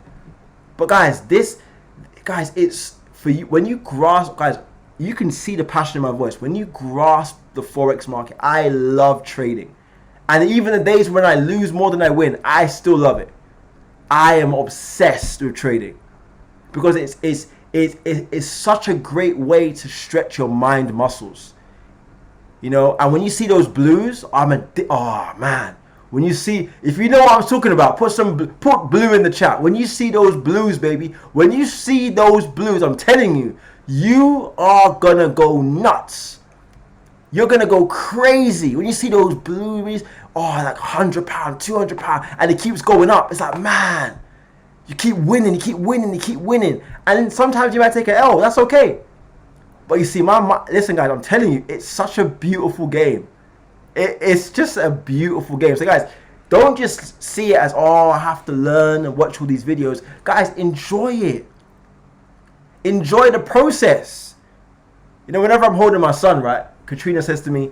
But guys, it's for you. When you grasp, guys, you can see the passion in my voice. When you grasp the Forex market, I love trading. And even the days when I lose more than I win, I still love it. I am obsessed with trading. Because it's such a great way to stretch your mind muscles. You know, and when you see those blues, oh man. When you see, if you know what I'm talking about, put blue in the chat. When you see those blues, baby, when you see those blues, I'm telling you, you are gonna go nuts. You're gonna go crazy when you see those blues. Oh, like £100, £200, and it keeps going up. It's like, man, you keep winning, and sometimes you might take an L. That's okay. But you see, listen, guys, I'm telling you, it's such a beautiful game. It's just a beautiful game. So guys, don't just see it as, oh, I have to learn and watch all these videos. Guys, enjoy it. Enjoy the process. You know, whenever I'm holding my son, right, Katrina says to me,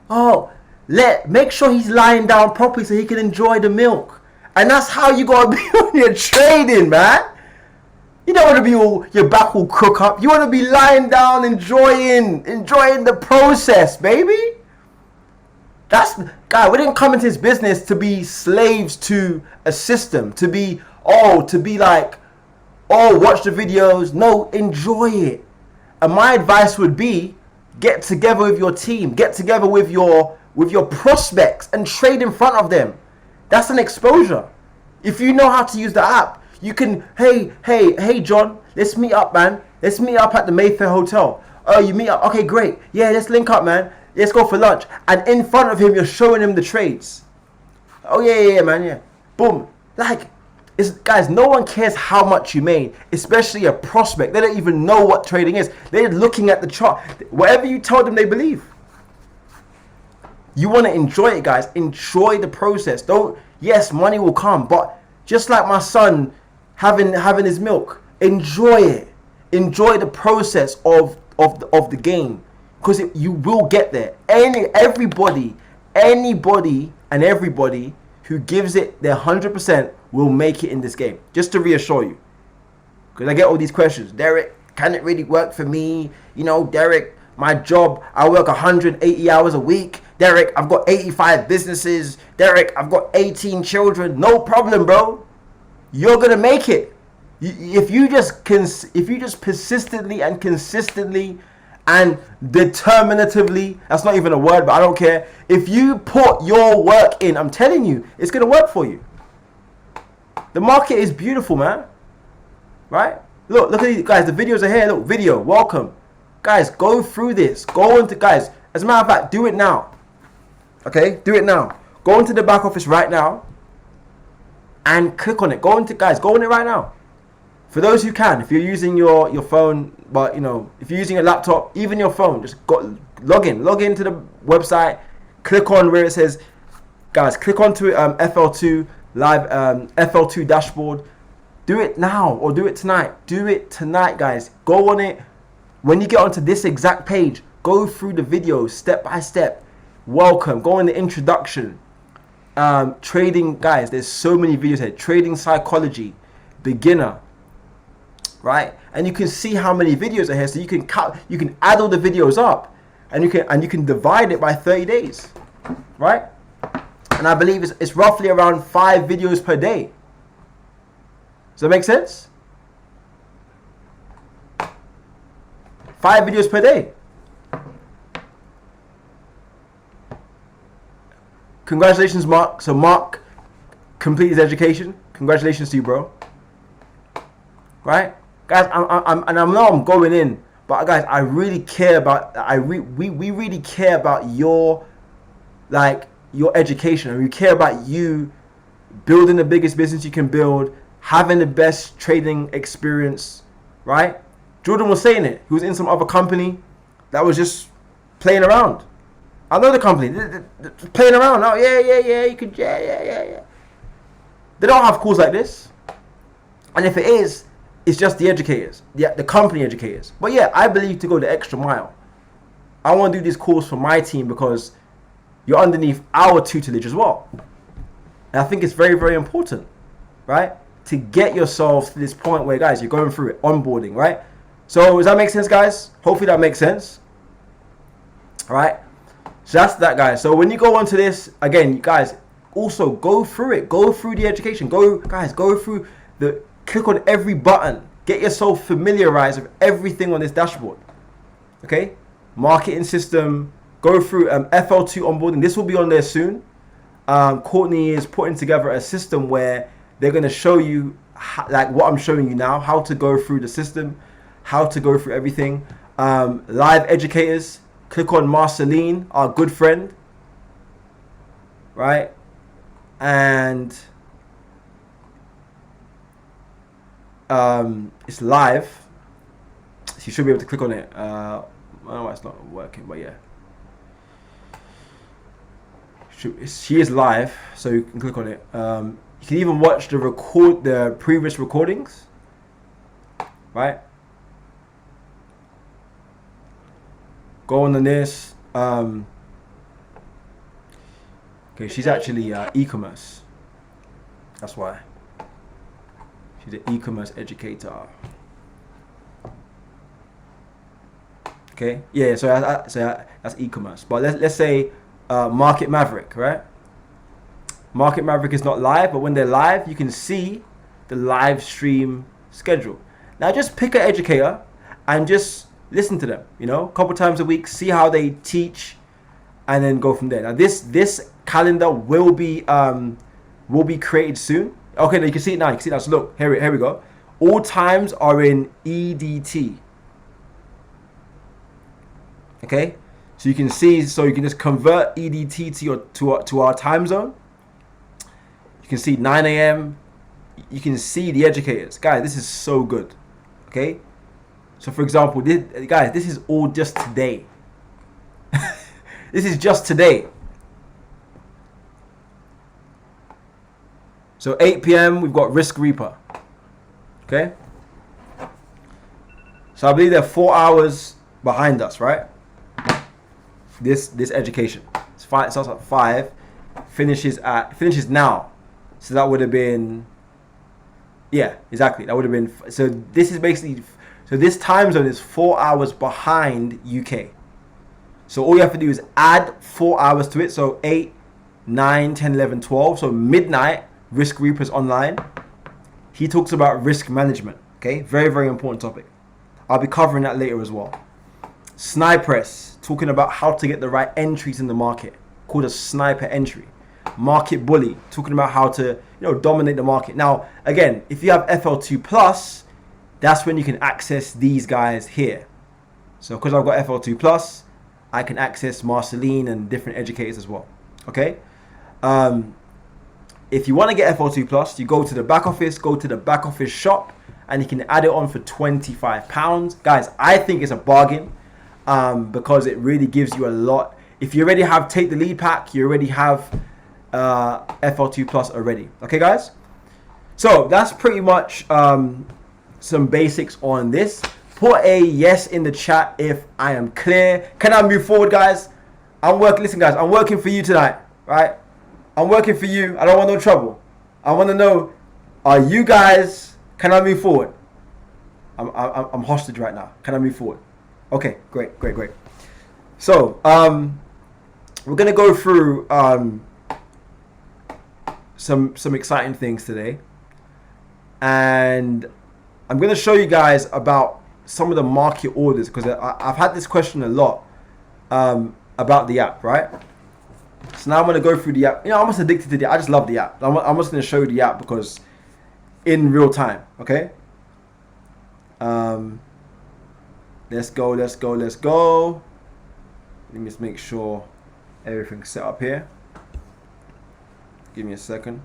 oh, make sure he's lying down properly so he can enjoy the milk. And that's how you gotta be when you're trading, man. You don't want to be your back will crook up. You want to be lying down, enjoying the process, baby. Guy, we didn't come into this business to be slaves to a system, to be like, oh, watch the videos. No, enjoy it. And my advice would be, get together with your team, get together with your prospects and trade in front of them. That's an exposure. If you know how to use the app, you can, hey, John, let's meet up, man. Let's meet up at the Mayfair Hotel. Oh, you meet up? Okay, great. Yeah, let's link up, man. Let's go for lunch. And in front of him, you're showing him the trades. Oh, yeah, man, yeah. Boom. Like, guys, no one cares how much you made, especially a prospect. They don't even know what trading is. They're looking at the chart. Whatever you tell them, they believe. You want to enjoy it, guys. Enjoy the process. Yes, money will come, but just like my son having his milk, enjoy it. Enjoy the process of the game. Because you will get there. Anybody and everybody who gives it their 100% will make it in this game. Just to reassure you. Because I get all these questions. Derrick, can it really work for me? You know, Derrick, my job, I work 180 hours a week. Derrick, I've got 85 businesses. Derrick, I've got 18 children. No problem, bro. You're going to make it. If you just persistently and consistently and determinatively, that's not even a word, but I don't care. If you put your work in, I'm telling you, it's going to work for you. The market is beautiful, man. Right? Look at these guys. The videos are here. Look, video, welcome. Guys, go through this. Guys, as a matter of fact, do it now. Okay? Do it now. Go into the back office right now and click on it. Go on it right now. For those who can, if you're using your phone, but you know, if you're using a laptop, even your phone, just log into the website, click on where it says, guys, click onto FL2 live, FL2 dashboard. Do it now or do it tonight. Do it tonight, guys. Go on it. When you get onto this exact page, go through the videos step by step. welcome. Go in the introduction. Trading, guys, there's so many videos here. Trading psychology, beginner, right? And you can see how many videos are here. So you can count, you can add all the videos up, and you can divide it by 30 days, right? And I believe it's roughly around 5 videos per day. Does that make sense? 5 videos per day. Congratulations, Mark. So Mark completed his education. Congratulations to you, bro. Right, guys. I know I'm going in, but guys, I really care about. We really care about your, like, your education, and we care about you building the biggest business you can build, having the best trading experience, right? Jordan was saying it. He was in some other company that was just playing around. I know the company. They're playing around. Oh, yeah. You could, yeah. They don't have calls like this. And if it is, it's just the educators, the company educators. But yeah, I believe to go the extra mile. I want to do these calls for my team because you're underneath our tutelage as well. And I think it's very, very important, right? To get yourself to this point where, guys, you're going through it, onboarding, right? So does that make sense, guys? Hopefully that makes sense. All right. So that's that, guys. So when you go onto this, again, guys, also go through it. Go through the education. Go through the, click on every button. Get yourself familiarized with everything on this dashboard. Okay? Marketing system. Go through FL2 onboarding. This will be on there soon. Courtney is putting together a system where they're going to show you, like what I'm showing you now, how to go through the system, how to go through everything. Live educators. Click on Marceline, our good friend, right? And it's live. So you should be able to click on it. Oh, it's not working, but yeah. She is live, so you can click on it. You can even watch the previous recordings, right? Go on this. Okay, she's actually e-commerce. That's why. She's an e-commerce educator. Okay, yeah. So that's e-commerce. But let's say Market Maverick, right? Market Maverick is not live, but when they're live, you can see the live stream schedule. Now just pick an educator and just listen to them, a couple times a week, see how they teach, and then go from there. Now this calendar will be created soon. Okay, now you can see it now. So look, here we go. All times are in EDT. Okay, so you can see. So you can just convert EDT to our time zone. You can see 9 a.m. You can see the educators, guys. This is so good. Okay. So for example, this is all just today. This is just today. So 8 p.m. we've got Risk Reaper. Okay. So I believe they're 4 hours behind us, right? This education. It starts at 5, finishes now. So that would have been, yeah, exactly. That would have been. So this is basically. So this time zone is 4 hours behind UK. So all you have to do is add 4 hours to it. So 8, 9, 10, 11, 12. So midnight, Risk Reaper's online. He talks about risk management. Okay, very, very important topic. I'll be covering that later as well. Snipress, talking about how to get the right entries in the market, called a sniper entry. Market Bully, talking about how to dominate the market. Now, again, if you have FL2 Plus, that's when you can access these guys here. So because I've got FL2 Plus, I can access Marceline and different educators as well. Okay. If you want to get FL2 Plus, you go to the back office shop, and you can add it on for £25. Guys, I think it's a bargain because it really gives you a lot. If you already have Take the Lead pack, you already have FL2 Plus already. Okay, guys. So that's pretty much some basics on this. Put a yes in the chat if I am clear. Can I move forward, guys? I'm working. Listen, guys, I'm working for you tonight, right? I'm working for you. I don't want no trouble. I want to know, are you guys? Can I move forward? I'm hostage right now. Can I move forward? Okay, great. So, we're gonna go through some exciting things today, and I'm gonna show you guys about some of the market orders, because I've had this question a lot about the app, right? So now I'm gonna go through the app. You know, I'm almost addicted to the app. I just love the app. I'm just gonna show you the app because in real time, okay? Let's go. Let me just make sure everything's set up here. Give me a second.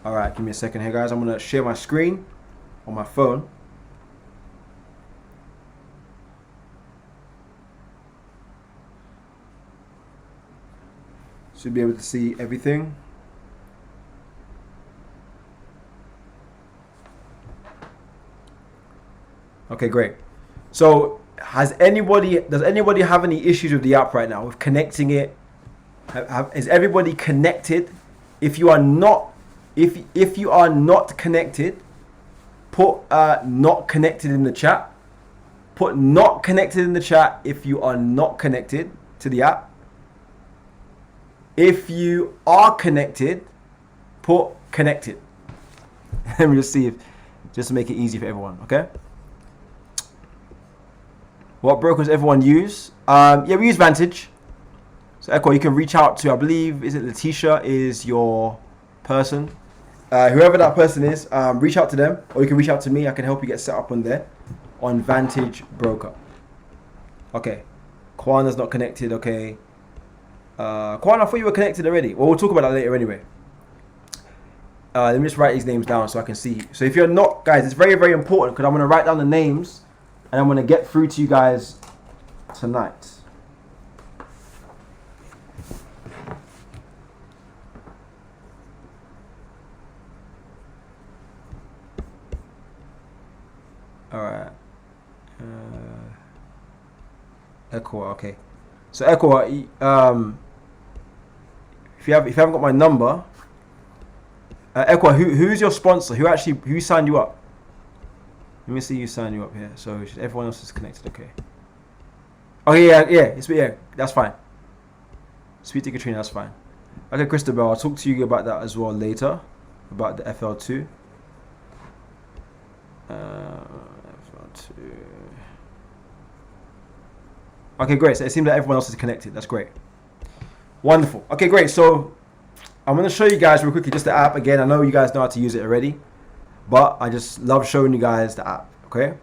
All right, give me a second here, guys. I'm gonna share my screen on my phone. Should be able to see everything. Okay, great. So, does anybody have any issues with the app right now with connecting it? Is everybody connected? If you are not, if you are not connected, put not connected in the chat. Put not connected in the chat if you are not connected to the app. If you are connected, put connected. Let me just see if, just to make it easy for everyone, okay? What brokers everyone use? Yeah, we use Vantage. So Echo, you can reach out to, I believe, is it Letitia is your person? Whoever that person is, reach out to them, or you can reach out to me. I can help you get set up on there, on Vantage Broker. Okay, Kwana's not connected. Okay, Kwana, I thought you were connected already. Well, we'll talk about that later anyway. Let me just write these names down so I can see. So if you're not, guys, it's very, very important, because I'm going to write down the names and I'm going to get through to you guys tonight. All right. Echo, okay. So Echo, if you haven't got my number, Echo, who's your sponsor? Who signed you up? Let me see who signed you up here. So everyone else is connected. Okay. Oh yeah, that's fine. Sweet to Katrina, that's fine. Okay, Christabel, I'll talk to you about that as well later, about the FL2. FL2. Okay, great. So it seems like everyone else is connected. That's great. Wonderful. Okay, great. So I'm going to show you guys real quickly just the app. Again, I know you guys know how to use it already, but I just love showing you guys the app. Okay.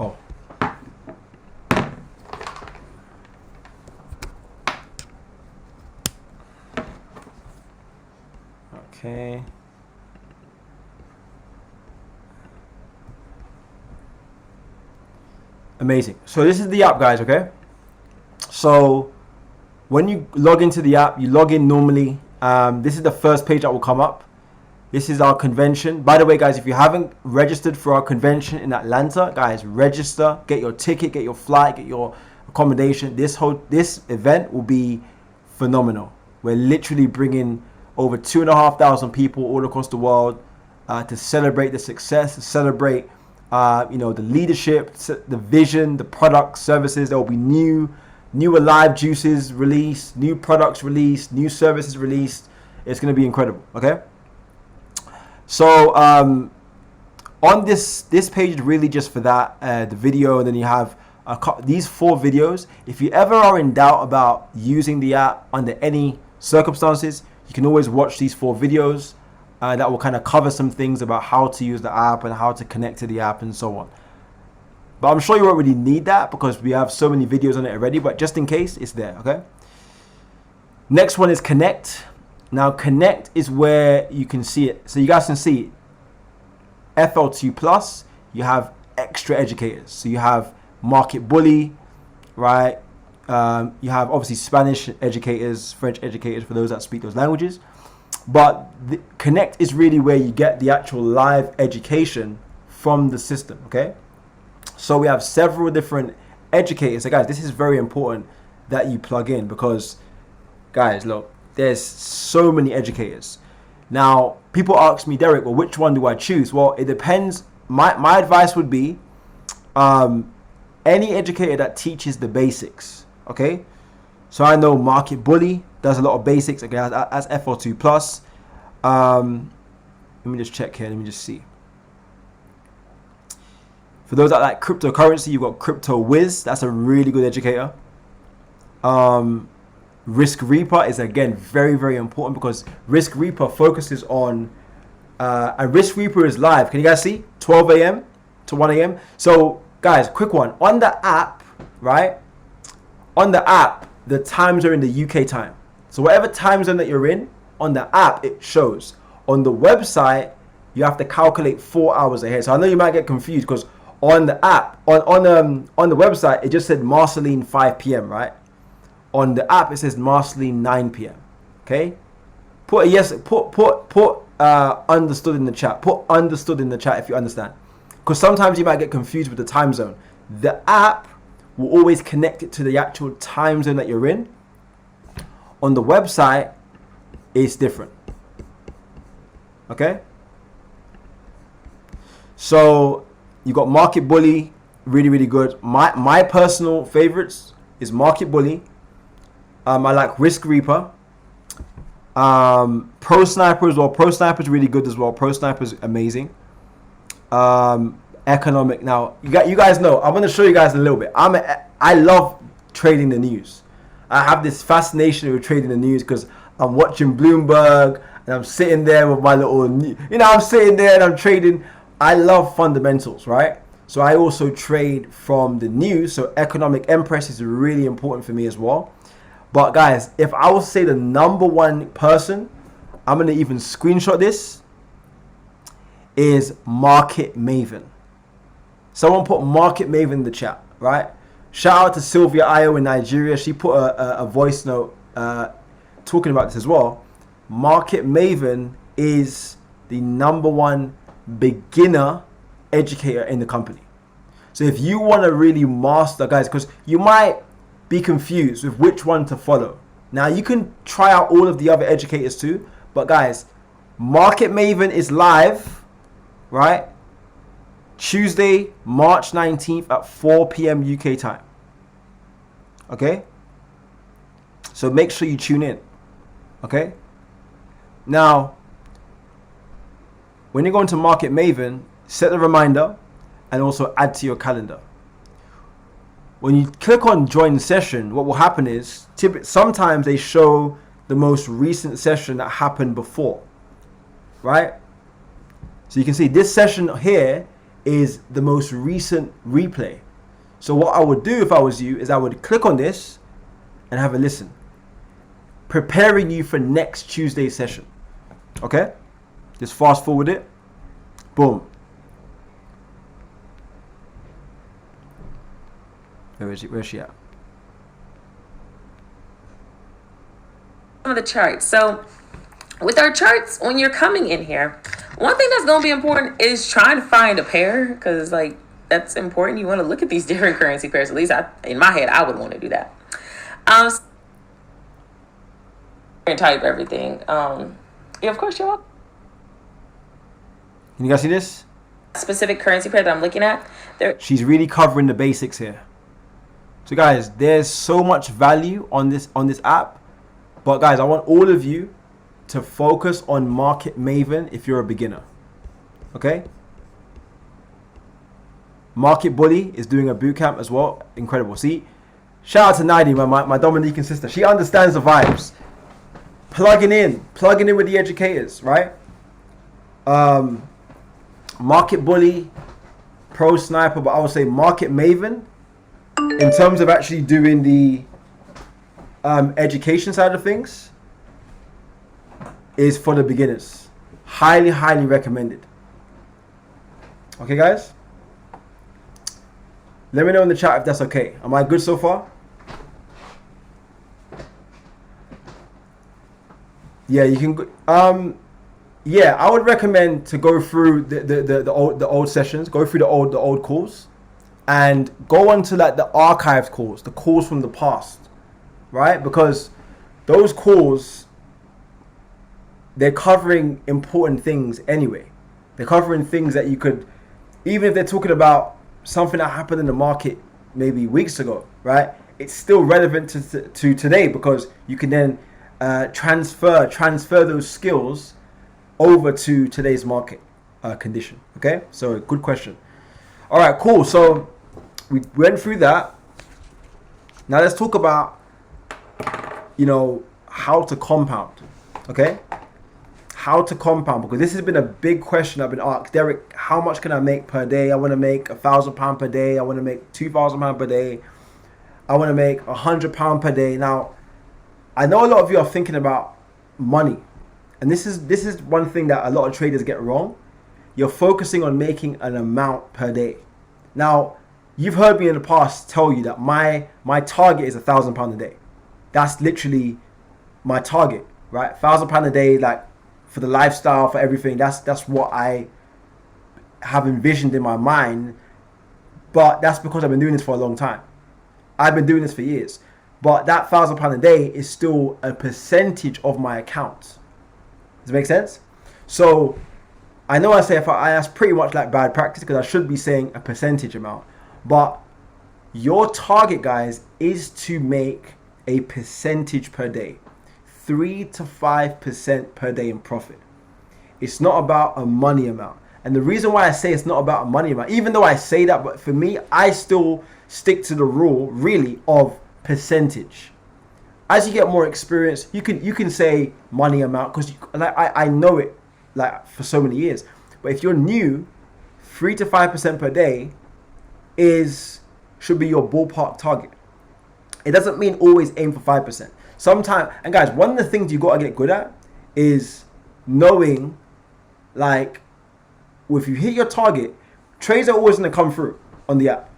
Oh. Okay. Amazing. So this is the app, guys, okay? So when you log into the app, you log in normally. This is the first page that will come up. This is our convention. By the way, guys, if you haven't registered for our convention in Atlanta, guys, register, get your ticket, get your flight, get your accommodation. This event will be phenomenal. We're literally bringing over 2,500 people all across the world to celebrate the success, to celebrate, the leadership, the vision, the products, services. There will be new alive juices released, new products released, new services released. It's going to be incredible. Okay. So on this page is really just for that, the video, and then you have these 4 videos. If you ever are in doubt about using the app under any circumstances, you can always watch these 4 videos that will kind of cover some things about how to use the app and how to connect to the app and so on. But I'm sure you won't really need that because we have so many videos on it already. But just in case, it's there, okay? Next one is Connect. Now, Connect is where you can see it. So you guys can see FL2 Plus. You have extra educators. So you have Market Bully, right? You have obviously Spanish educators, French educators for those that speak those languages. But the Connect is really where you get the actual live education from the system, okay? So we have several different educators. So guys, this is very important that you plug in because, guys, look, there's so many educators. Now, people ask me, Derrick, well, which one do I choose? Well, it depends. My advice would be any educator that teaches the basics, okay? So I know Market Bully does a lot of basics. Okay, that's FL2 Plus. Let me just check here. Let me just see. For those that like cryptocurrency, you've got Crypto Wiz. That's a really good educator. Risk Reaper is again very, very important because Risk Reaper focuses on and Risk Reaper is live. Can you guys see? 12 a.m. to 1 a.m. So guys, quick one. On the app, right? On the app, the times are in the UK time. So whatever time zone that you're in, on the app, it shows. On the website, you have to calculate 4 hours ahead. So I know you might get confused because on the app, on the website, it just said Marceline 5 p.m., right? On the app, it says Marceline 9 p.m. Okay? Put a yes, put understood in the chat. Put understood in the chat if you understand. Because sometimes you might get confused with the time zone. The app will always connect it to the actual time zone that you're in. On the website, it's different. Okay? So you got Market Bully, really, really good. My personal favorites is Market Bully. I like Risk Reaper. Pro Sniper as well. Pro Sniper is really good as well. Pro Sniper is amazing. Economic. Now you guys know. I'm gonna show you guys a little bit. I love trading the news. I have this fascination with trading the news because I'm watching Bloomberg and I'm sitting there with my little, I'm sitting there and I'm trading. I love fundamentals, right? So I also trade from the news. So Economic Empress is really important for me as well. But guys, if I was to say the number one person, I'm going to even screenshot this, is Market Maven. Someone put Market Maven in the chat, right? Shout out to Sylvia Ayo in Nigeria. She put a voice note talking about this as well. Market Maven is the number one beginner educator in the company. So if you want to really master, guys, because you might be confused with which one to follow. Now you can try out all of the other educators too, but guys, Market Maven is live, right? Tuesday, March 19th at 4 p.m. UK time. Okay? So make sure you tune in. Okay? Now, when you go into Market Maven, set the reminder and also add to your calendar. When you click on join session, what will happen is sometimes they show the most recent session that happened before, right? So you can see this session here is the most recent replay. So what I would do if I was you is I would click on this and have a listen, preparing you for next Tuesday's session. Okay? Just fast forward it. Boom. Where's she at? Some of the charts. So with our charts, when you're coming in here, one thing that's going to be important is trying to find a pair, because like that's important. You want to look at these different currency pairs. At least in my head, I would want to do that. And type everything. Yeah, of course you're welcome. Can you guys see this? Specific currency pair that I'm looking at. She's really covering the basics here. So guys, there's so much value on this app. But guys, I want all of you to focus on Market Maven if you're a beginner. Okay? Market Bully is doing a bootcamp as well. Incredible. See? Shout out to Naidi, my Dominican sister. She understands the vibes. Plugging in with the educators, right? Market Bully, pro sniper, but I would say market maven in terms of actually doing the education side of things is for the beginners. Highly, highly recommended. Okay, guys? Let me know in the chat if that's okay. Am I good so far? Yeah, you can. Yeah, I would recommend to go through the old sessions, go through the old calls, and go on to like the archived calls, the calls from the past, right? Because those calls, they're covering important things anyway. They're covering things that you could, even if they're talking about something that happened in the market maybe weeks ago, right? It's still relevant to today, because you can then transfer those skills over to today's market condition. Okay, so good question. All right, cool. So we went through that. Now let's talk about, how to compound. Okay, how to compound, because this has been a big question I've been asked. Derrick, how much can I make per day? I want to make £1,000 per day. I want to make £2,000 per day. I want to make £100 per day. Now, I know a lot of you are thinking about money. And this is one thing that a lot of traders get wrong. You're focusing on making an amount per day. Now, you've heard me in the past tell you that my target is £1,000 a day. That's literally my target, right? £1,000 a day, like for the lifestyle, for everything. That's what I have envisioned in my mind. But that's because I've been doing this for a long time. I've been doing this for years. But that £1,000 a day is still a percentage of my account. Does it make sense? So I know I say that's pretty much like bad practice, because I should be saying a percentage amount. But your target, guys, is to make a percentage per day. 3 to 5% per day in profit. It's not about a money amount. And the reason why I say it's not about a money amount, even though I say that, but for me, I still stick to the rule really of percentage. As you get more experience, you can say money amount, because I know it like for so many years. But if you're new, 3 to 5% per day should be your ballpark target. It doesn't mean always aim for 5%. Sometimes, and guys, one of the things you gotta get good at is knowing, like, if you hit your target, trades are always gonna come through on the app.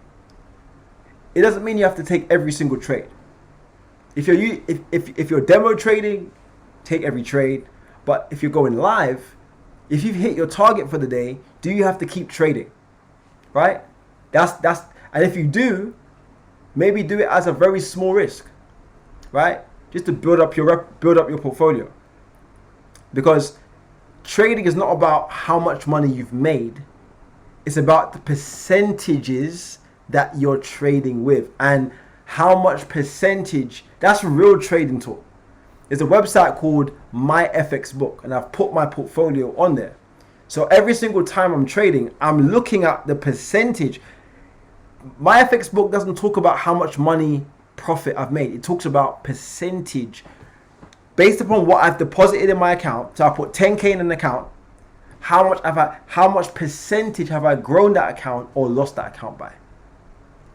It doesn't mean you have to take every single trade. If you're demo trading, take every trade. But if you're going live, if you've hit your target for the day, do you have to keep trading? Right? And if you do, maybe do it as a very small risk, right? Just to build up your portfolio. Because trading is not about how much money you've made. It's about the percentages that you're trading with, and how much percentage. That's a real trading tool. There's a website called My FX Book, and I've put my portfolio on there. So every single time I'm trading, I'm looking at the percentage. My FX Book doesn't talk about how much money profit I've made. It talks about percentage based upon what I've deposited in my account. So I put 10K in an account. How much percentage have I grown that account or lost that account by?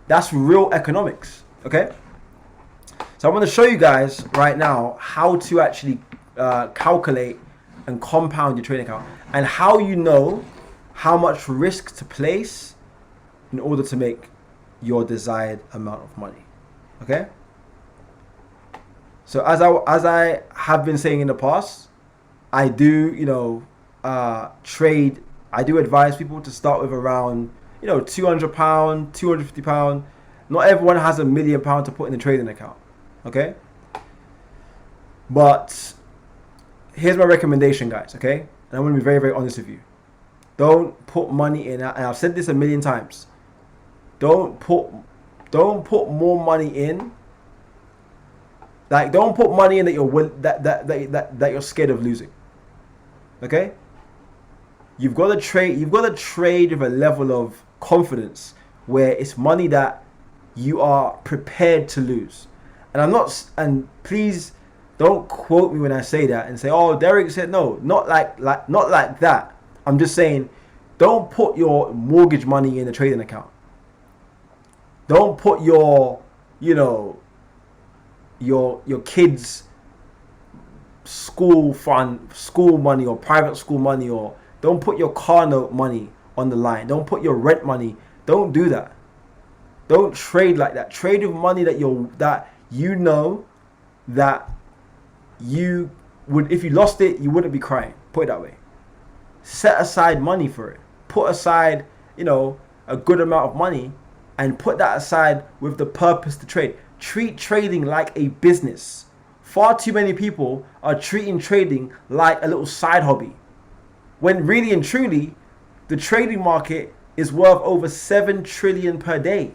That's real economics. Okay, so I'm going to show you guys right now how to actually calculate and compound your trading account, and how you know how much risk to place in order to make your desired amount of money. Okay, so as I have been saying in the past, I do trade. I do advise people to start with around £200, £250. Not everyone has £1 million to put in the trading account, okay? But here's my recommendation, guys, okay? And I'm going to be very, very honest with you. Don't put money in, and I've said this a million times. Don't put more money in. Like, don't put money in that you're scared of losing. Okay? You've got to trade with a level of confidence where it's money that you are prepared to lose. And please don't quote me when I say that and say, oh, Derrick said no, not like that. I'm just saying Don't put your mortgage money in a trading account. Don't put your, you know, your kids' school fund, school money or private school money, or don't put your car note money on the line. Don't put your rent money. Don't do that. Don't trade like that. Trade with money that you know that you would, if you lost it, you wouldn't be crying. Put it that way. Set aside money for it. Put aside, you know, a good amount of money and put that aside with the purpose to trade. Treat trading like a business. Far too many people are treating trading like a little side hobby, when really and truly, the trading market is worth over 7 trillion per day.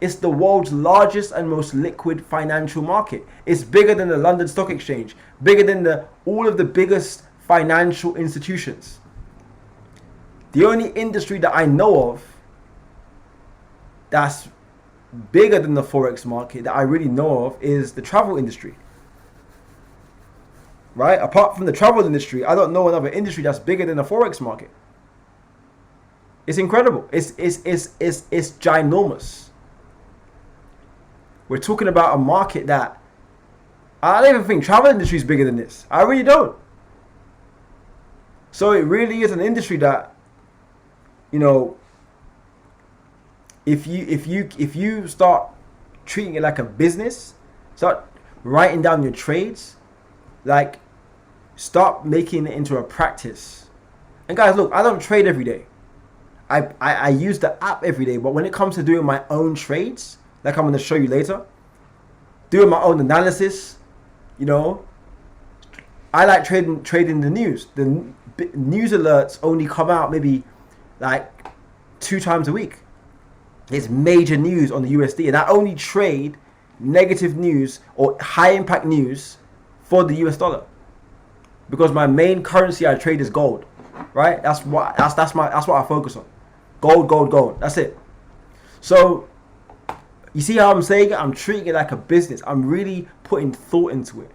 It's the world's largest and most liquid financial market. It's bigger than the London Stock Exchange, bigger than all of the biggest financial institutions. The only industry that I know of that's bigger than the Forex market that I really know of is the travel industry. Right? Apart from the travel industry, I don't know another industry that's bigger than the Forex market. It's incredible. It's ginormous. We're talking about a market that I don't even think travel industry is bigger than this. I really don't. So it really is an industry that, you know, if you start treating it like a business, start writing down your trades, like start making it into a practice. And guys, look, I don't trade every day. I use the app every day, but when it comes to doing my own trades, like I'm going to show you later, doing my own analysis, you know, I like trading the news. The news alerts only come out maybe like 2 times a week. There's major news on the USD, and I only trade negative news or high impact news for the US dollar, because my main currency I trade is gold, right? That's what I focus on. Gold. That's it. So you see how I'm saying it? I'm treating it like a business. I'm really putting thought into it.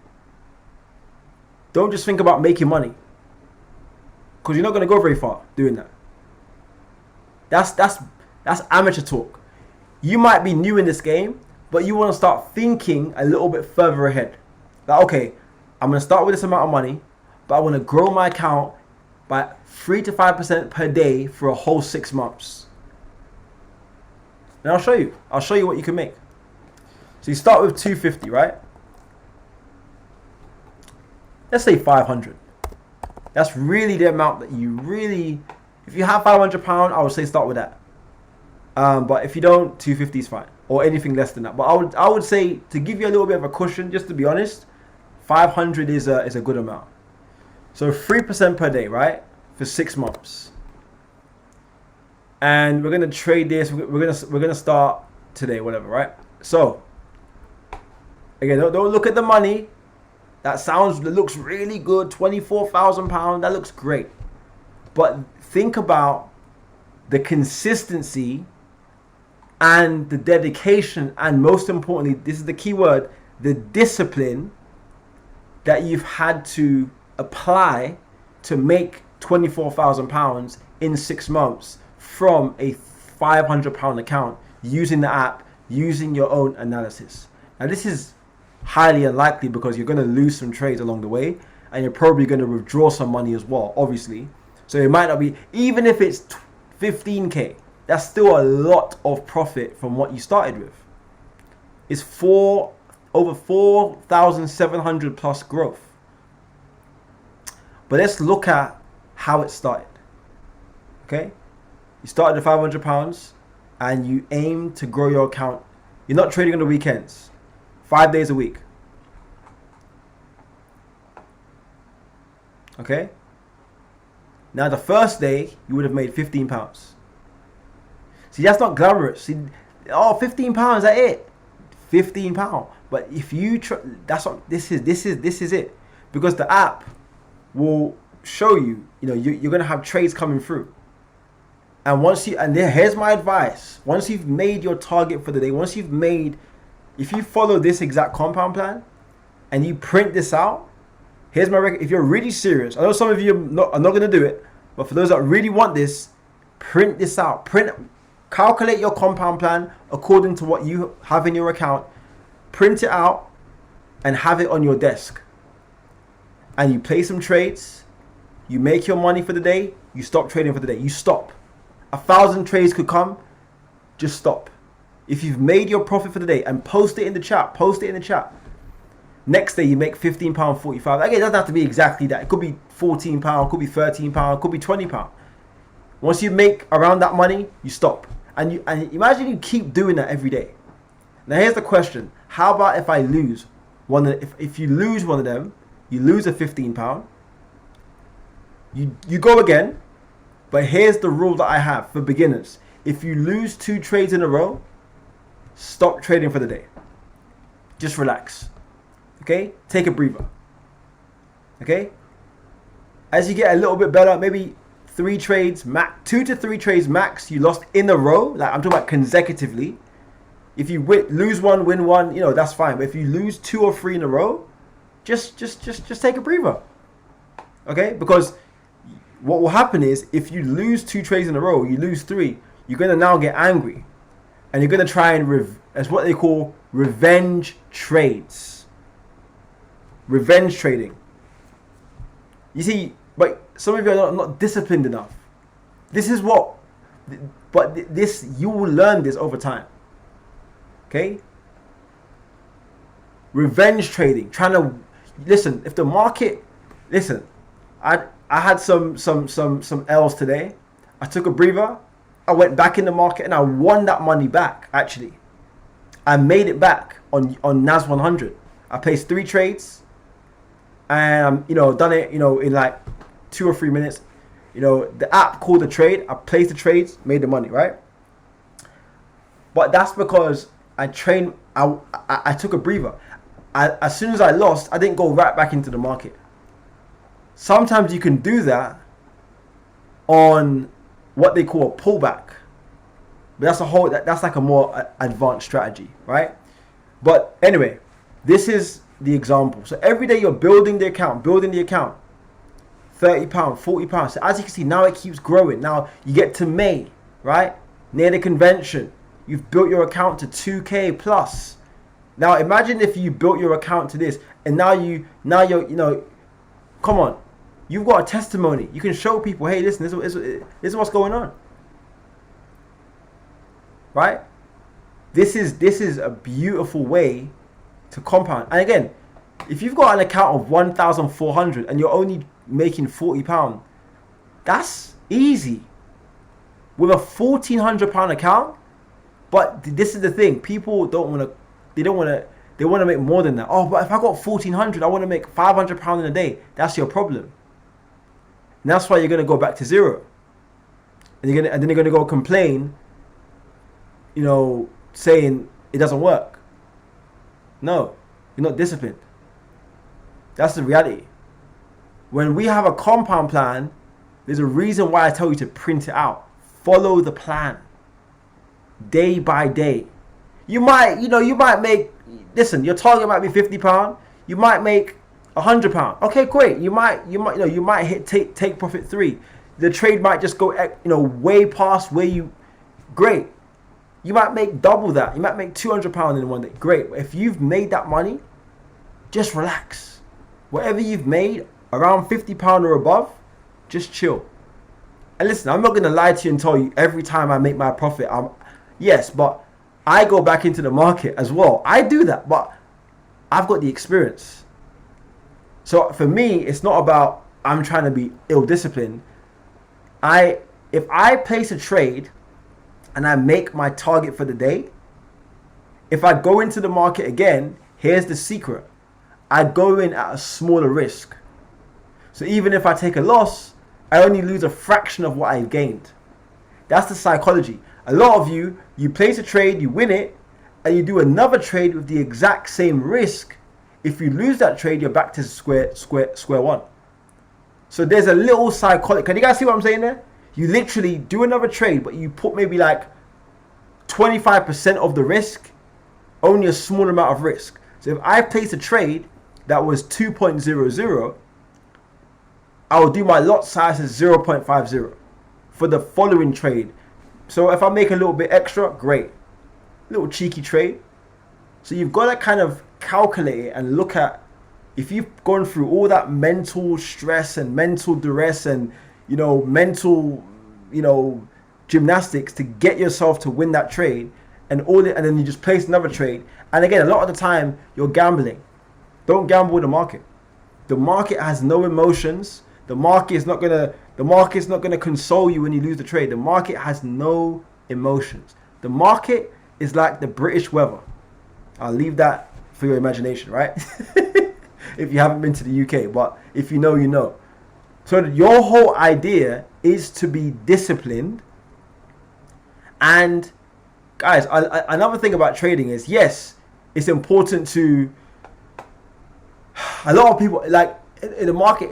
Don't just think about making money, because you're not going to go very far doing that. That's amateur talk. You might be new in this game, but you want to start thinking a little bit further ahead. Like, okay, I'm going to start with this amount of money, but I want to grow my account by 3 to 5% per day for a whole 6 months. And I'll show you what you can make. So you start with 250, right? Let's say 500. That's really the amount that you really, if you have £500, I would say start with that. But if you don't, 250 is fine, or anything less than that. But I would say, to give you a little bit of a cushion, just to be honest, 500 is a good amount. So 3% per day, right, for 6 months. And we're gonna trade this. We're gonna start today, whatever, right? So again, don't look at the money. That looks really good. £24,000. That looks great. But think about the consistency and the dedication, and most importantly, this is the key word, the discipline that you've had to apply to make £24,000 in 6 months from a £500 account, using the app, using your own analysis. Now this is highly unlikely, because you're going to lose some trades along the way, and you're probably going to withdraw some money as well, obviously. So it might not be, even if it's 15k, that's still a lot of profit from what you started with. It's over 4,700 plus growth. But let's look at how it started. Okay, you started at £500 and you aim to grow your account. You're not trading on the weekends, 5 days a week. Okay, now the first day you would have made £15. See, that's not glamorous. See, oh, £15, that's it. £15. But if you that's what this is it, because the app will show you, you're gonna have trades coming through. And here's my advice: once you've made your target for the day, if you follow this exact compound plan and you print this out, here's my if you're really serious. I know some of you are not gonna do it, but for those that really want this, Print this out. Calculate your compound plan according to what you have in your account. Print it out and have it on your desk. And you play some trades. You make your money for the day. You stop trading for the day. You stop. 1,000 trades could come. Just stop. If you've made your profit for the day, and post it in the chat. Post it in the chat. Next day you make £15.45. Again, it doesn't have to be exactly that. It could be £14, it could be £13, it could be £20. Once you make around that money, you stop. And imagine you keep doing that every day. Now here's the question. How about if I lose one of if you lose one of them, you lose a £15. You go again. But here's the rule that I have for beginners. If you lose 2 trades in a row, stop trading for the day. Just relax. Okay? Take a breather. Okay? As you get a little bit better, maybe 3 trades max, 2 to 3 trades max you lost in a row. Like I'm talking about consecutively. If you lose one, win one, you know, that's fine. But if you lose 2 or 3 in a row, just take a breather. Okay? Because what will happen is if you lose 2 trades in a row, you lose 3, you're going to now get angry. And you're going to try and, that's what they call revenge trades. Revenge trading. You see, but some of you are not disciplined enough. This is what, but this, you will learn this over time. Okay? Revenge trading. Trying to, listen, if the market, listen, I had some L's today. I took a breather. I went back in the market and I won that money back, actually. I made it back on NAS 100. I placed 3 trades and, you know, done it, you know, in like 2 or 3 minutes. You know, the app called the trade. I placed the trades, made the money, right? But that's because I trained, I took a breather. As soon as I lost, I didn't go right back into the market. Sometimes you can do that on what they call a pullback. But that's like a more advanced strategy, right? But anyway, this is the example. So every day you're building the account, £30, £40. So as you can see, now it keeps growing. Now you get to May, right? Near the convention. You've built your account to 2K plus. Now imagine if you built your account to this and now you're, you know, come on. You've got a testimony. You can show people, hey, listen, this is what's going on. Right? This is a beautiful way to compound. And again, if you've got an account of 1,400 and you're only making £40, that's easy. With a £1,400 account, but this is the thing. People they want to make more than that. Oh, but if I got 1,400, I want to make £500 in a day. That's your problem. And that's why you're going to go back to zero. And then you're going to go complain, you know, saying it doesn't work. No, you're not disciplined. That's the reality. When we have a compound plan, there's a reason why I tell you to print it out. Follow the plan. Day by day. You might make, listen, your target might be £50. You might make £100. Okay, great. You might hit take profit 3. The trade might just go, way past where you, great. You might make double that. You might make £200 in one day. Great. If you've made that money, just relax. Whatever you've made around £50 or above, just chill. And listen, I'm not going to lie to you and tell you every time I make my profit, yes, but I go back into the market as well. I do that, but I've got the experience. So for me, it's not about I'm trying to be ill-disciplined. If I place a trade and I make my target for the day, if I go into the market again, here's the secret. I go in at a smaller risk. So even if I take a loss, I only lose a fraction of what I've gained. That's the psychology. A lot of you place a trade, you win it, and you do another trade with the exact same risk. If you lose that trade, you're back to square one. So there's a little psychology. Can you guys see what I'm saying there? You literally do another trade, but you put maybe like 25% of the risk, only a small amount of risk. So if I place a trade that was 2.00, I will do my lot size as 0.50 for the following trade. So if I make a little bit extra, great. Little cheeky trade. So you've got to kind of calculate it and look at, if you've gone through all that mental stress and mental duress and, you know, mental, you know, gymnastics to get yourself to win that trade, and then you just place another trade. And again, a lot of the time you're gambling. Don't gamble with the market. The market has no emotions. The market is not gonna console you when you lose the trade. The market has no emotions. The market is like the British weather. I'll leave that for your imagination, right? If you haven't been to the UK, but if you know, you know. So your whole idea is to be disciplined. And guys, another thing about trading is, yes, it's important to, a lot of people, like in the market,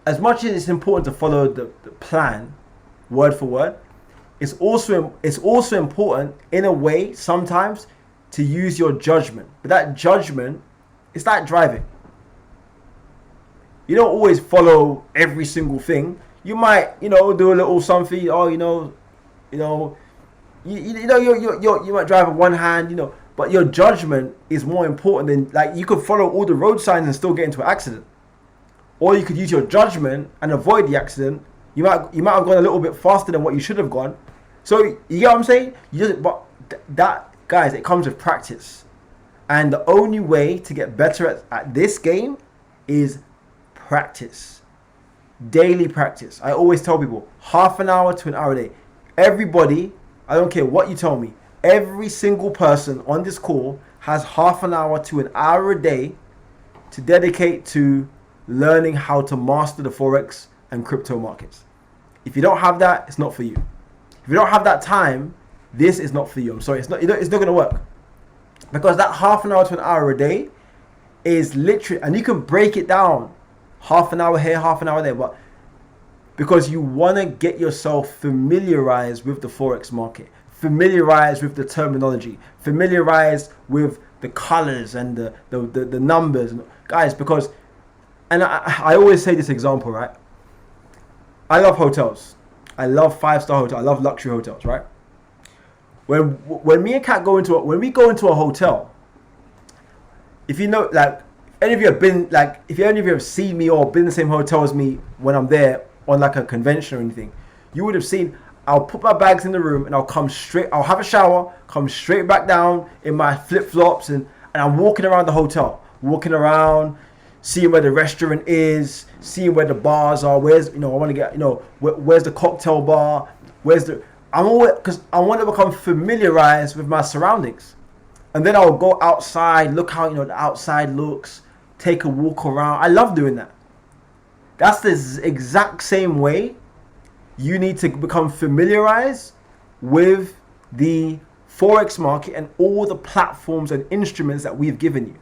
as much as it's important to follow the plan word for word, it's also important in a way sometimes to use your judgment. But that judgment, it's like driving. You don't always follow every single thing. You might, you know, do a little something. Oh, you might drive with one hand, you know. But your judgment is more important than, like, you could follow all the road signs and still get into an accident. Or you could use your judgment and avoid the accident. You might have gone a little bit faster than what you should have gone. So you get what I'm saying? But that, guys, it comes with practice. And the only way to get better at this game is practice. Daily practice. I always tell people, half an hour to an hour a day. Everybody, I don't care what you tell me, every single person on this call has half an hour to an hour a day to dedicate to learning how to master the Forex and crypto markets. If you don't have that, it's not for you. If you don't have that time, this is not for you. I'm sorry, it's not going to work. Because that half an hour to an hour a day is literally, and you can break it down, half an hour here, half an hour there, but because you want to get yourself familiarized with the Forex market, familiarized with the terminology, familiarized with the colors and the numbers. Guys, because, and I always say this example, right? I love hotels. I love 5-star hotels. I love luxury hotels, right? When me and Kat go into a hotel, if you know, like, any of you have been, like, if any of you have seen me or been in the same hotel as me when I'm there on like a convention or anything, you would have seen, I'll put my bags in the room and I'll have a shower, come straight back down in my flip-flops, and I'm walking around the hotel, seeing where the restaurant is, seeing where the bars are, where's, you know, I want to get, you know, where's the cocktail bar, because I want to become familiarized with my surroundings. And then I'll go outside, look how, you know, the outside looks, take a walk around. I love doing that. That's the exact same way you need to become familiarized with the Forex market and all the platforms and instruments that we've given you.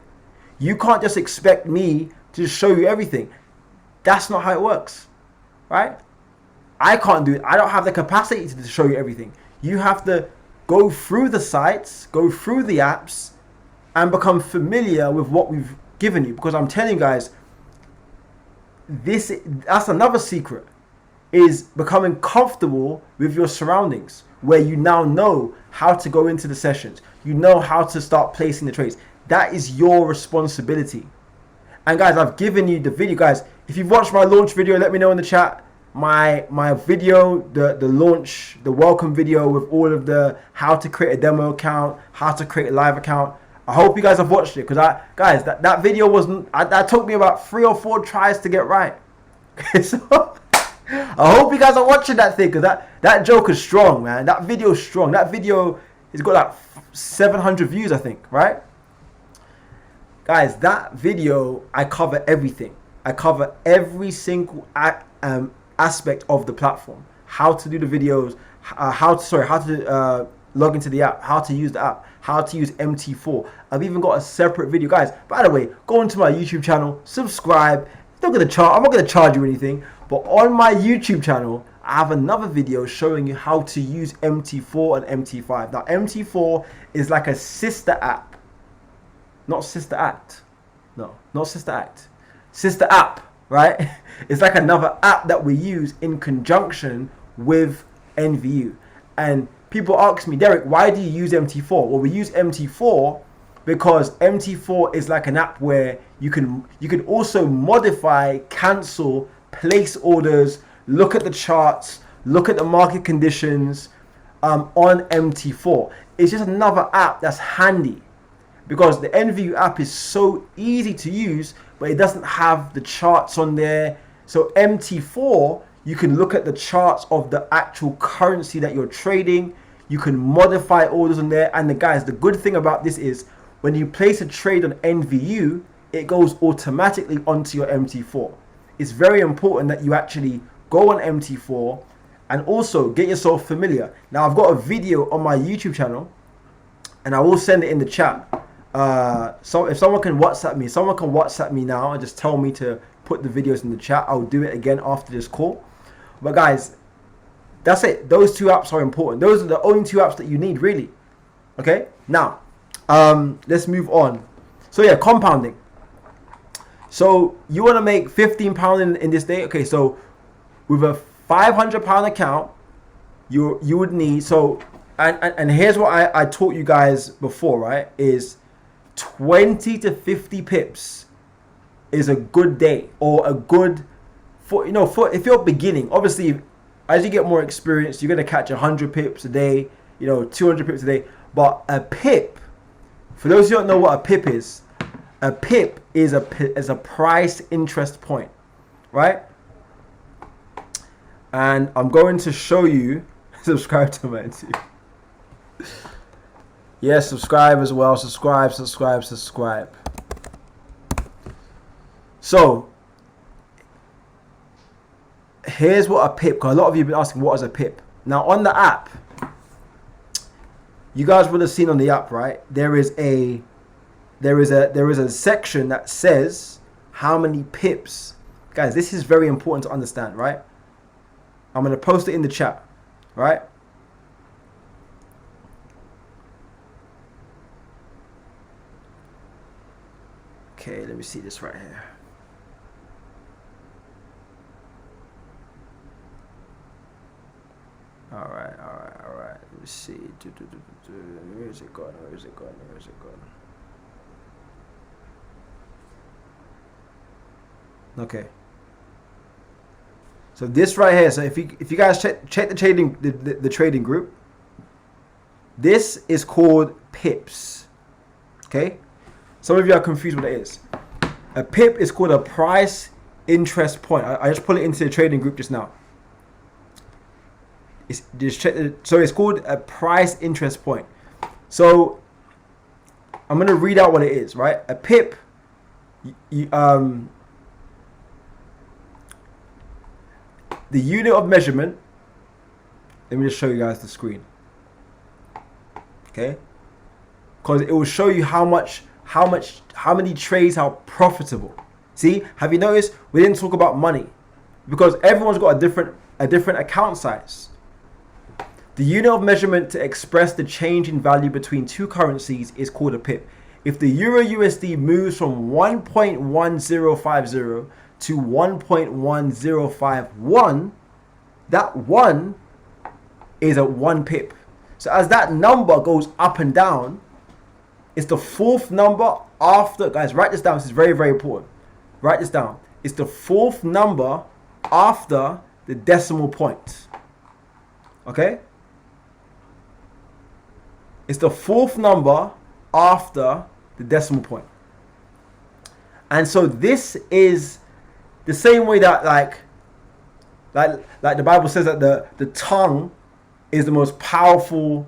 You can't just expect me to just show you everything. That's not how it works, right? I can't do it. I don't have the capacity to show you everything. You have to go through the sites, go through the apps, and become familiar with what we've given you. Because I'm telling you guys, that's another secret, is becoming comfortable with your surroundings, where you now know how to go into the sessions. You know how to start placing the trades. That is your responsibility. And guys, I've given you the video. Guys, if you've watched my launch video, let me know in the chat. My video, the launch, the welcome video with all of the how to create a demo account, how to create a live account. I hope you guys have watched it, because that video wasn't, that took me about 3 or 4 tries to get right. So I hope you guys are watching that thing, because that joke is strong, man. That video is strong. That video has got like 700 views, I think, right? Guys, that video, I cover everything. I cover every single aspect of the platform. How to do the videos, how to log into the app, how to use the app, how to use MT4. I've even got a separate video. Guys, by the way, go into my YouTube channel, subscribe. I'm not gonna charge you anything, but on my YouTube channel, I have another video showing you how to use MT4 and MT5. Now, MT4 is like a sister app. Not sister act. No, not sister act. Sister app right? It's like another app that we use in conjunction with NVU. And people ask me, Derrick, why do you use MT4? Well, we use MT4 because MT4 is like an app where you can also modify, cancel, place orders, look at the charts, look at the market conditions on MT4. It's just another app that's handy because the NVISIONU app is so easy to use, but it doesn't have the charts on there. So MT4, you can look at the charts of the actual currency that you're trading. You can modify orders on there. And the good thing about this is when you place a trade on NVISIONU, it goes automatically onto your MT4. It's very important that you actually go on MT4 and also get yourself familiar. Now, I've got a video on my YouTube channel and I will send it in the chat. So if someone can WhatsApp me now and just tell me to put the videos in the chat. I'll do it again after this call. But guys, that's it. Those two apps are important. Those are the only two apps that you need, really. Okay, now let's move on. So yeah, compounding. So you want to make £15 in this day. Okay, so with a £500 account, you would need, so and here's what I taught you guys before, right? Is 20 to 50 pips is a good day, or a good, for if you're beginning. Obviously, as you get more experience, you're gonna catch 100 pips a day, 200 pips a day. But a pip, for those who don't know what a pip is a price interest point, right? And I'm going to show you. Subscribe to my too. Yes, subscribe as well. Subscribe. So here's what a pip, because a lot of you have been asking what is a pip. Now on the app, you guys would have seen on the app, right? There is a section that says how many pips. Guys, this is very important to understand, right? I'm going to post it in the chat, right? Okay, let me see this right here. All right. Let me see. Where is it going? Okay. So this right here. So if you guys check the trading group, this is called pips. Okay. Some of you are confused what it is. A pip is called a price interest point. I just put it into the trading group just now. So it's called a price interest point. So I'm going to read out what it is, right? A pip, the unit of measurement. Let me just show you guys the screen. Okay? Because it will show you how many trades are profitable. See, have you noticed we didn't talk about money? Because everyone's got a different account size. The unit of measurement to express the change in value between two currencies is called a pip. If the Euro USD moves from 1.1050 to 1.1051, that 1 is a 1 pip. So as that number goes up and down, it's the fourth number after, guys, write this down. This is very, very important. Write this down. It's the fourth number after the decimal point. Okay? It's the fourth number after the decimal point. And so this is the same way that like the Bible says that the tongue is the most powerful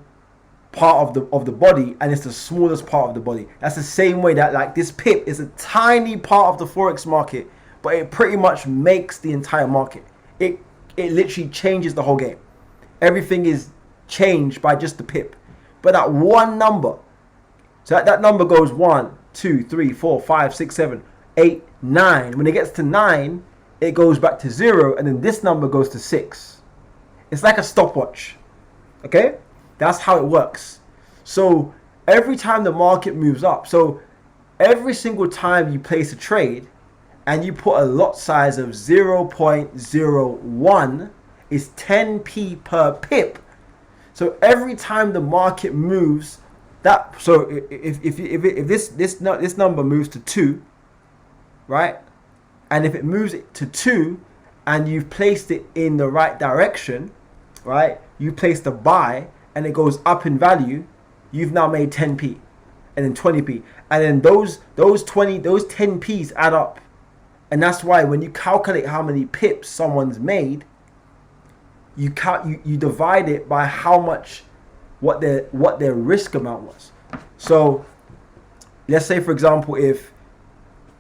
part of the body, and it's the smallest part of the body. That's the same way that like this pip is a tiny part of the forex market, but it pretty much makes the entire market. It literally changes the whole game. Everything is changed by just the pip. But that one number, so that number goes 1, 2, 3, 4, 5, 6, 7, 8, 9. When it gets to 9, it goes back to 0, and then this number goes to 6. It's like a stopwatch. Okay? That's how it works. So every time the market moves up, so every single time you place a trade and you put a lot size of 0.01, is 10p per pip. So every time the market moves, if this number moves to 2, right? And if it moves it to 2 and you've placed it in the right direction, right? You place the buy and it goes up in value, you've now made 10p and then 20p. And then those 10p's add up. And that's why when you calculate how many pips someone's made, you divide it by how much, what their risk amount was. So let's say, for example, if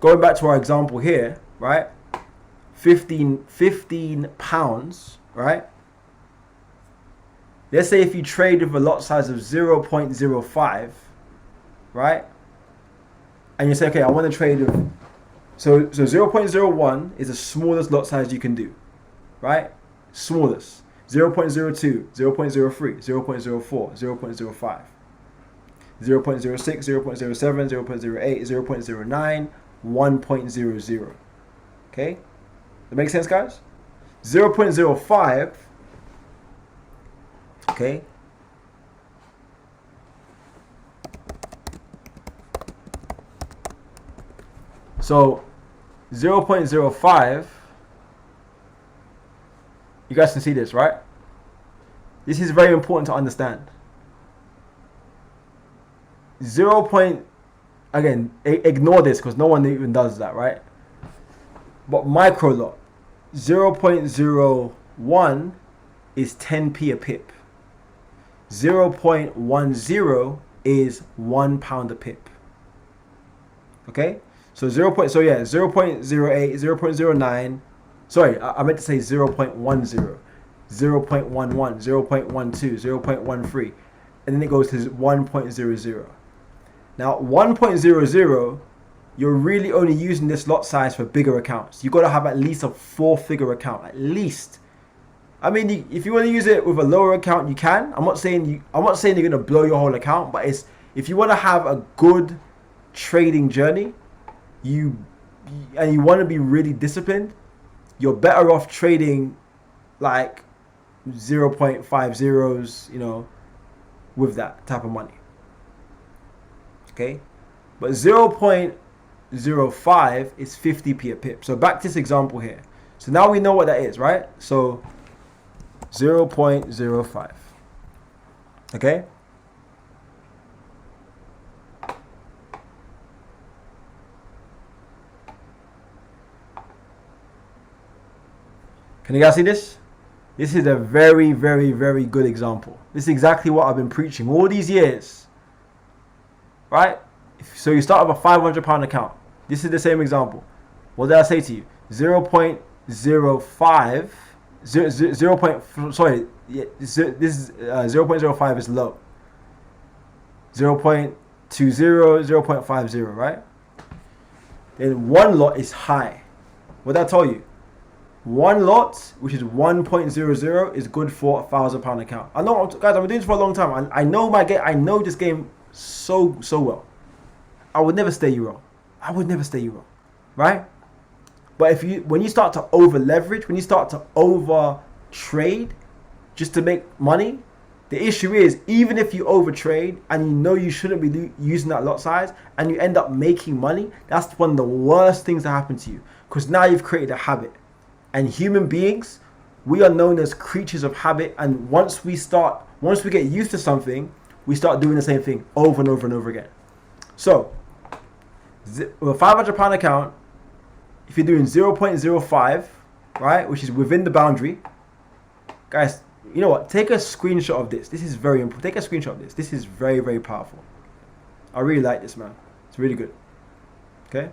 going back to our example here, right? 15 pounds, right? Let's say if you trade with a lot size of 0.05, right? And you say, okay, I want to trade with, so 0.01 is the smallest lot size you can do, right? Smallest. 0.02, 0.03, 0.04, 0.05, 0.06, 0.07, 0.08, 0.09, 1.00. Okay? That makes sense, guys? 0.05, okay? So 0.05, you guys can see this, right? This is very important to understand. Again, ignore this because no one even does that, right? But micro lot, 0.01 is 10p a pip. 0.10 is 1 pound a pip. Okay? So 0.08, 0.09. Sorry, I meant to say 0.10, 0.11, 0.12, 0.13, and then it goes to 1.00. Now 1.00, you're really only using this lot size for bigger accounts. You've got to have at least a 4-figure account, at least. I mean, if you want to use it with a lower account, you can. I'm not saying you're going to blow your whole account, but if you want to have a good trading journey, and you want to be really disciplined, you're better off trading like 0.50s, you know, with that type of money. Okay, but 0.05 is 50p a pip. So back to this example here. So now we know what that is, right? So 0.05. Okay. Can you guys see this? This is a very, very, very good example. This is exactly what I've been preaching all these years. Right? So you start with a £500 account. This is the same example. What did I say to you? 0.05. Sorry. This is 0.05 is low. 0.20, 0.50, right? Then one lot is high. What did I tell you? One lot, which is 1.00, is good for a £1,000 account. I know, guys, I've been doing this for a long time. I know I know this game so well. I would never stay you wrong. I would never stay you wrong, right? But when you start to over leverage, when you start to over trade just to make money, the issue is, even if you over trade and you know you shouldn't be using that lot size and you end up making money, that's one of the worst things that happen to you, because now you've created a habit. And human beings, we are known as creatures of habit, and once we get used to something, we start doing the same thing over and over and over again. So with a £500 account, if you're doing 0.05, right, which is within the boundary, guys, you know what? Take a screenshot of this. This is very important. Take a screenshot of this. This is very, very powerful. I really like this, man. It's really good. Okay.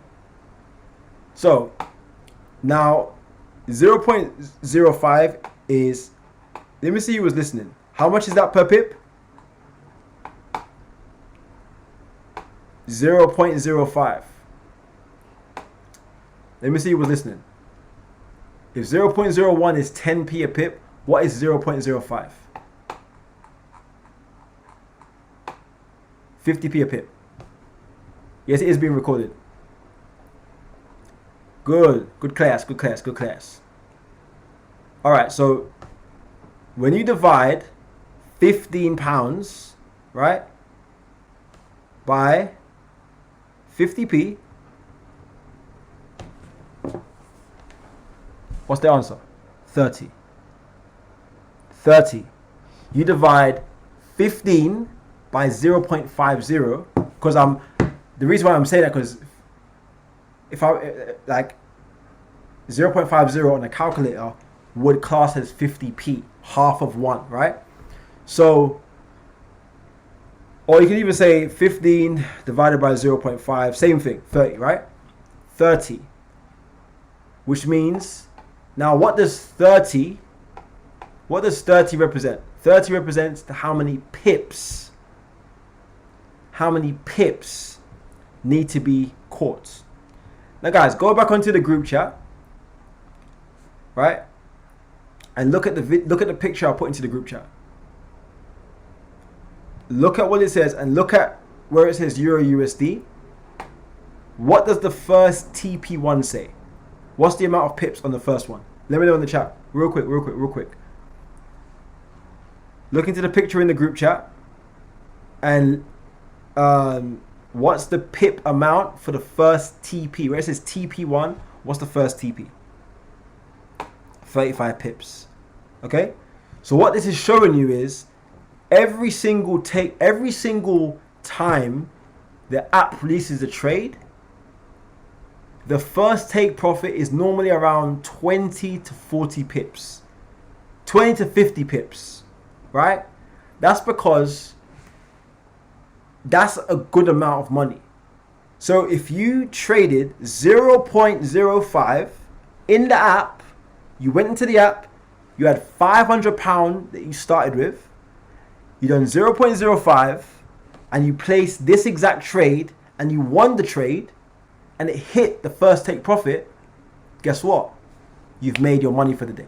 So now 0.05 is, let me see who was listening. How much is that per pip? 0.05. Let me see who was listening. If 0.01 is 10p a pip, what is 0.05? 50p a pip. Yes, it is being recorded. Good class, good class, good class. All right, so when you divide £15, right, by 50p, what's the answer? 30. 30. You divide 15 by 0.50, because the reason why I'm saying that, because if I like 0.50 on a calculator would class as 50p, half of one, right? So, or you can even say 15 divided by 0.5, same thing, 30, right? 30, which means, now what does 30 represent? 30 represents how many pips need to be caught. Now guys, go back onto the group chat, right? And look at the picture I put into the group chat. Look at what it says and look at where it says Euro USD. What does the first TP1 say? What's the amount of pips on the first one? Let me know in the chat. Real quick. Look into the picture in the group chat. And what's the pip amount for the first TP? Where it says TP1, what's the first TP? 35 pips. Okay? So what this is showing you is every single time the app releases a trade, the first take profit is normally around 20 to 40 pips. 20 to 50 pips. Right? That's because that's a good amount of money. So if you traded 0.05 in the app, you went into the app, you had £500 that you started with, you done 0.05, and you placed this exact trade, and you won the trade, and it hit the first take profit, guess what? You've made your money for the day.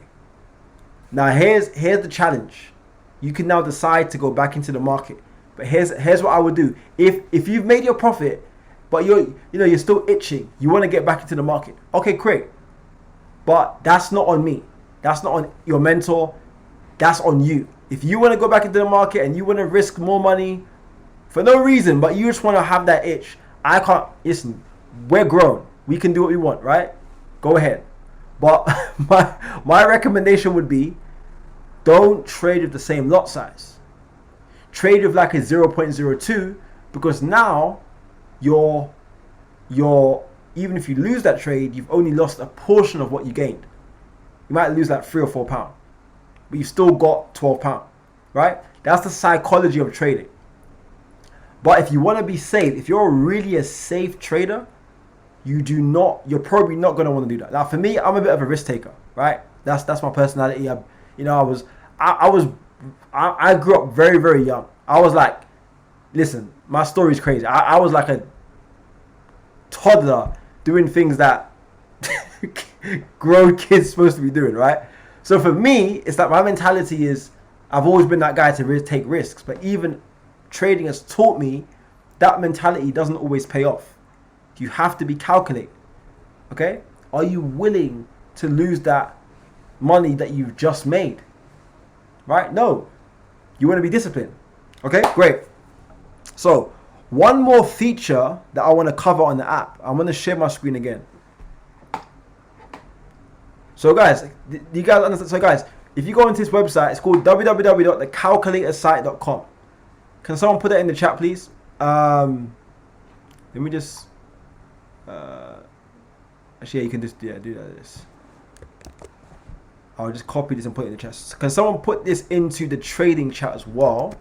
Now here's the challenge. You can now decide to go back into the market. But here's what I would do. If you've made your profit, but you're still itching, you want to get back into the market. Okay, great. But that's not on me. That's not on your mentor. That's on you. If you want to go back into the market and you want to risk more money for no reason, but you just want to have that itch, I can't. Listen, we're grown. We can do what we want, right? Go ahead. But my recommendation would be, don't trade with the same lot size. Trade with like a 0.02, because now you're even if you lose that trade, you've only lost a portion of what you gained. You might lose like £3 or £4, but you've still got £12, right? That's the psychology of trading. But if you want to be safe, if you're really a safe trader, you're probably not going to want to do that. Now for me, I'm a bit of a risk taker, right? That's my personality. I grew up very, very young. I was like, listen, my story's crazy. I was like a toddler doing things that grown kids supposed to be doing, right? So for me, it's like my mentality is, I've always been that guy to take risks. But even trading has taught me that mentality doesn't always pay off. You have to be calculated. Okay? Are you willing to lose that money that you've just made? Right? No. You want to be disciplined. Okay? Great. So, one more feature that I want to cover on the app. I'm going to share my screen again. So guys, you guys understand? So guys, if you go into this website, it's called www.thecalculatorsite.com. Can someone put that in the chat, please? Let me just... actually, yeah, you can just do that. This. I'll just copy this and put it in the chat. Can someone put this into the trading chat as well?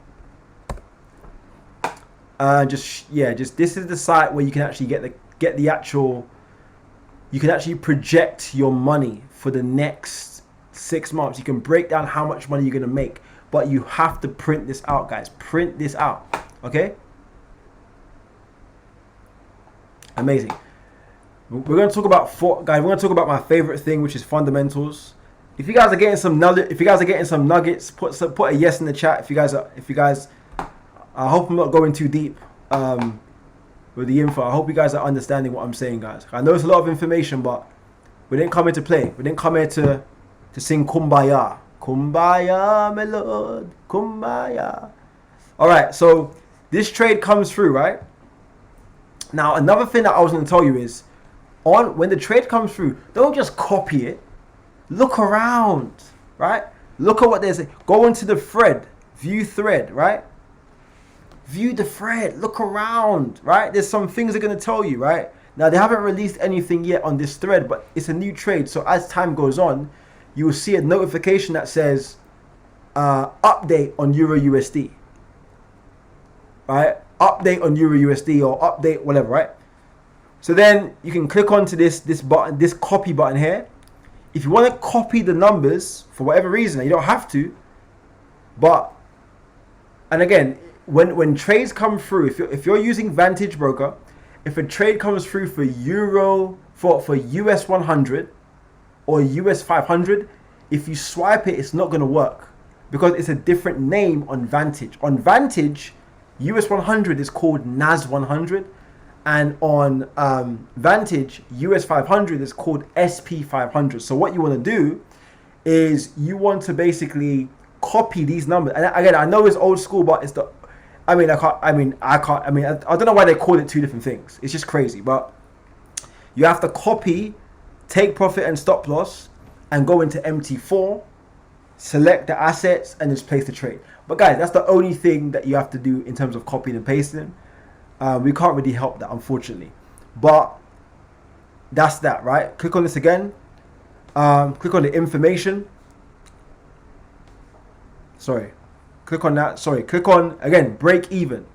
Just this is the site where you can actually get the actual. You can actually project your money for the next 6 months. You can break down how much money you're gonna make, but you have to print this out, guys. Print this out, okay? Amazing. We're gonna talk about guys. We're gonna talk about my favorite thing, which is fundamentals. If you guys are getting some nuggets, put a yes in the chat. If you guys, I hope I'm not going too deep with the info. I hope you guys are understanding what I'm saying, guys. I know it's a lot of information, but We didn't come here to play. We didn't come here to sing Kumbaya. Kumbaya, my lord. Kumbaya. All right, so this trade comes through, right? Now, another thing that I was going to tell you is, when the trade comes through, don't just copy it. Look around, right? Look at what there's. Go into the thread. View thread, right? View the thread. Look around, right? There's some things they're going to tell you, right? Now, they haven't released anything yet on this thread, but it's a new trade. So as time goes on, you will see a notification that says update on Euro USD. Right? Update on Euro USD or update whatever, right? So then you can click onto this button, this copy button here. If you want to copy the numbers for whatever reason, you don't have to. But, and again, when trades come through, if you're using Vantage Broker, if a trade comes through for Euro, for US 100 or US 500, if you swipe it, it's not going to work because it's a different name on Vantage. On Vantage, US 100 is called NAS 100, and on Vantage, US 500 is called SP 500. So what you want to do is you want to basically copy these numbers. And again, I know it's old school, but it's the, I don't know why they call it two different things. It's just crazy. But you have to copy, take profit and stop loss, and go into MT4, select the assets, and just place the trade. But guys, that's the only thing that you have to do in terms of copying and pasting. We can't really help that, unfortunately. But that's that, right? Click on this again. Click on the information. Sorry. Click on that. Sorry. Click on, again, break even.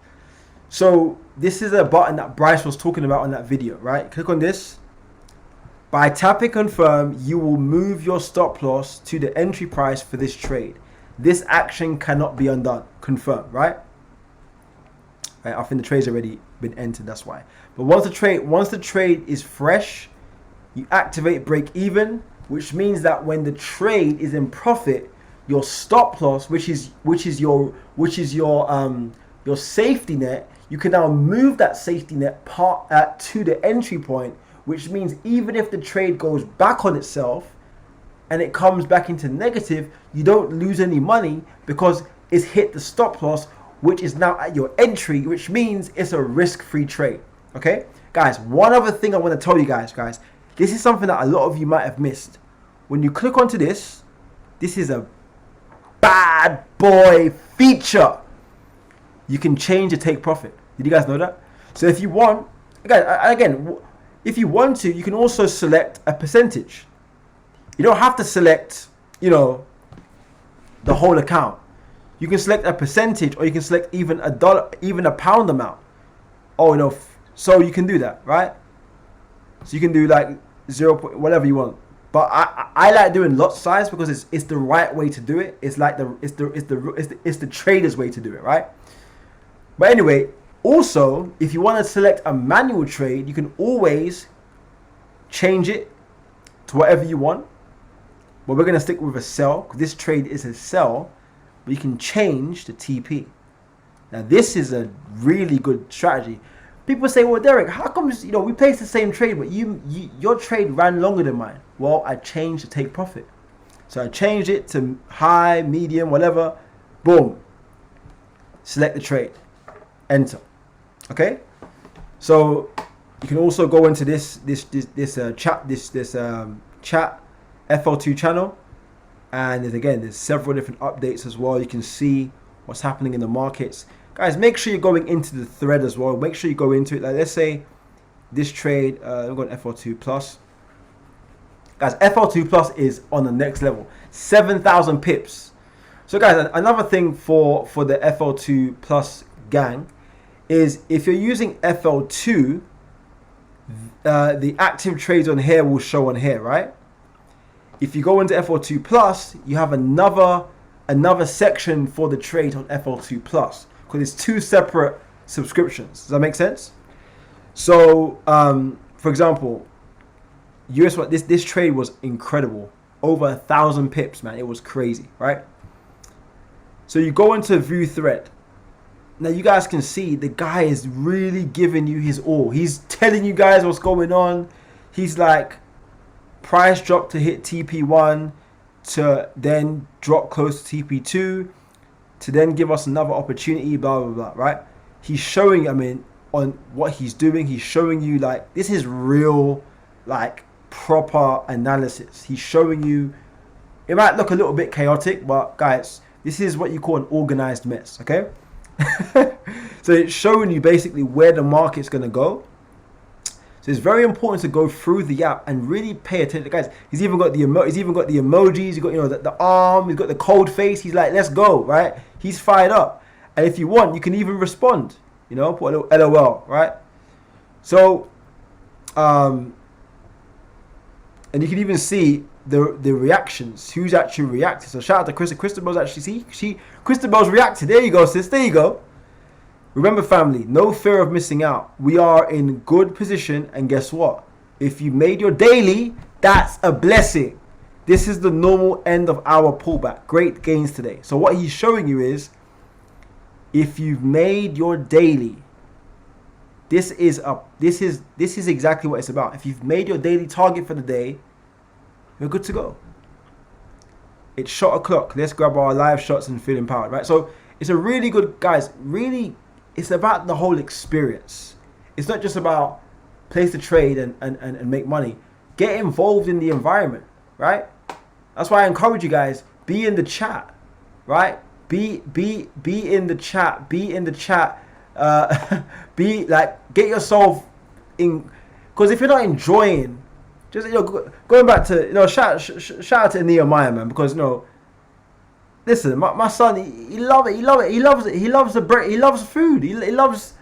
So this is a button that Bryce was talking about on that video, right? Click on this. By tapping confirm, you will move your stop loss to the entry price for this trade. This action cannot be undone. Confirm, right? Right, I think the trade's already been entered, that's why. But once the trade is fresh, you activate break even, which means that when the trade is in profit, your stop loss, which is your safety net, you can now move that safety net to the entry point, which means even if the trade goes back on itself and it comes back into negative, you don't lose any money because it's hit the stop loss, which is now at your entry, which means it's a risk-free trade. Okay, guys, one other thing I want to tell you guys, this is something that a lot of you might have missed. When you click onto this is a bad boy feature. You can change the take profit. Did you guys know that? So if you want, again, if you want to, you can also select a percentage. You don't have to select, the whole account. You can select a percentage, or you can select even a pound amount. So you can do that, right? So you can do like 0. Whatever you want. But I like doing lot size because it's the right way to do it. It's like it's the trader's way to do it, right? But anyway, also if you want to select a manual trade, you can always change it to whatever you want. But we're gonna stick with a sell because this trade is a sell. But you can change the TP. Now this is a really good strategy. People say, well, Derrick, how come we placed the same trade, but your trade ran longer than mine? Well, I changed to take profit. So I changed it to high, medium, whatever. Boom. Select the trade. Enter. Okay. So you can also go into this chat FL2 channel, and there's several different updates as well. You can see what's happening in the markets. Guys, make sure you're going into the thread as well. Make sure you go into it. Like, let's say this trade, we're going FL2 plus. Guys, FL2 plus is on the next level, 7,000 pips. So guys, another thing for the FL2 plus gang is if you're using FL2, the active trades on here will show on here, right? If you go into FL2 plus, you have another section for the trade on FL2 plus. Because it's two separate subscriptions. Does that make sense? So, for example, this trade was incredible. Over 1,000 pips, man. It was crazy, right? So you go into view thread. Now you guys can see the guy is really giving you his all. He's telling you guys what's going on. He's like, price drop to hit TP1, to then drop close to TP2, to then give us another opportunity, blah, blah, blah, right? He's showing, I mean, on what he's doing, he's showing you, like, this is real, like, proper analysis. He's showing you, it might look a little bit chaotic, but guys, this is what you call an organized mess, okay? So it's showing you basically where the market's going to go. So it's very important to go through the app and really pay attention, guys. He's even got the emojis. He's got, you know, the arm. He's got the cold face. He's like, let's go, right? He's fired up. And if you want, you can even respond. You know, put a little LOL, right? So, and you can even see the reactions. Who's actually reacted? So shout out to Krista. Christabel's actually Christabel's reacted. There you go, sis. There you go. Remember, family, no fear of missing out. We are in good position, and guess what? If you made your daily, that's a blessing. This is the normal end of our pullback. Great gains today. So what he's showing you is, if you've made your daily, this is exactly what it's about. If you've made your daily target for the day, you're good to go. It's shot o'clock. Let's grab our live shots and feel empowered, right? So it's a really good, guys, really. It's about the whole experience. It's not just about place the trade and make money. Get involved in the environment, right? That's why I encourage you guys, be in the chat, right? Be in the chat. Be in the chat. Be like, get yourself in, because if you're not enjoying, just, you know, going back to, you know, shout out to Nehemiah, man, because, you know, listen, my son, he loves it. He loves the bread. He loves food. He loves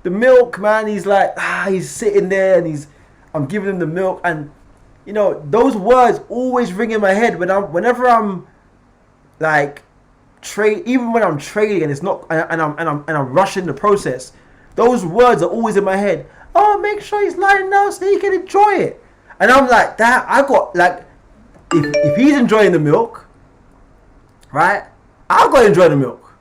the milk, man. He's like, he's sitting there and I'm giving him the milk, and, you know, those words always ring in my head whenever I'm like even when I'm trading and it's not, and I'm rushing the process. Those words are always in my head. Oh, make sure he's lying down so he can enjoy it. And I'm like, that I got, like, if he's enjoying the milk, right, I've got to enjoy the milk,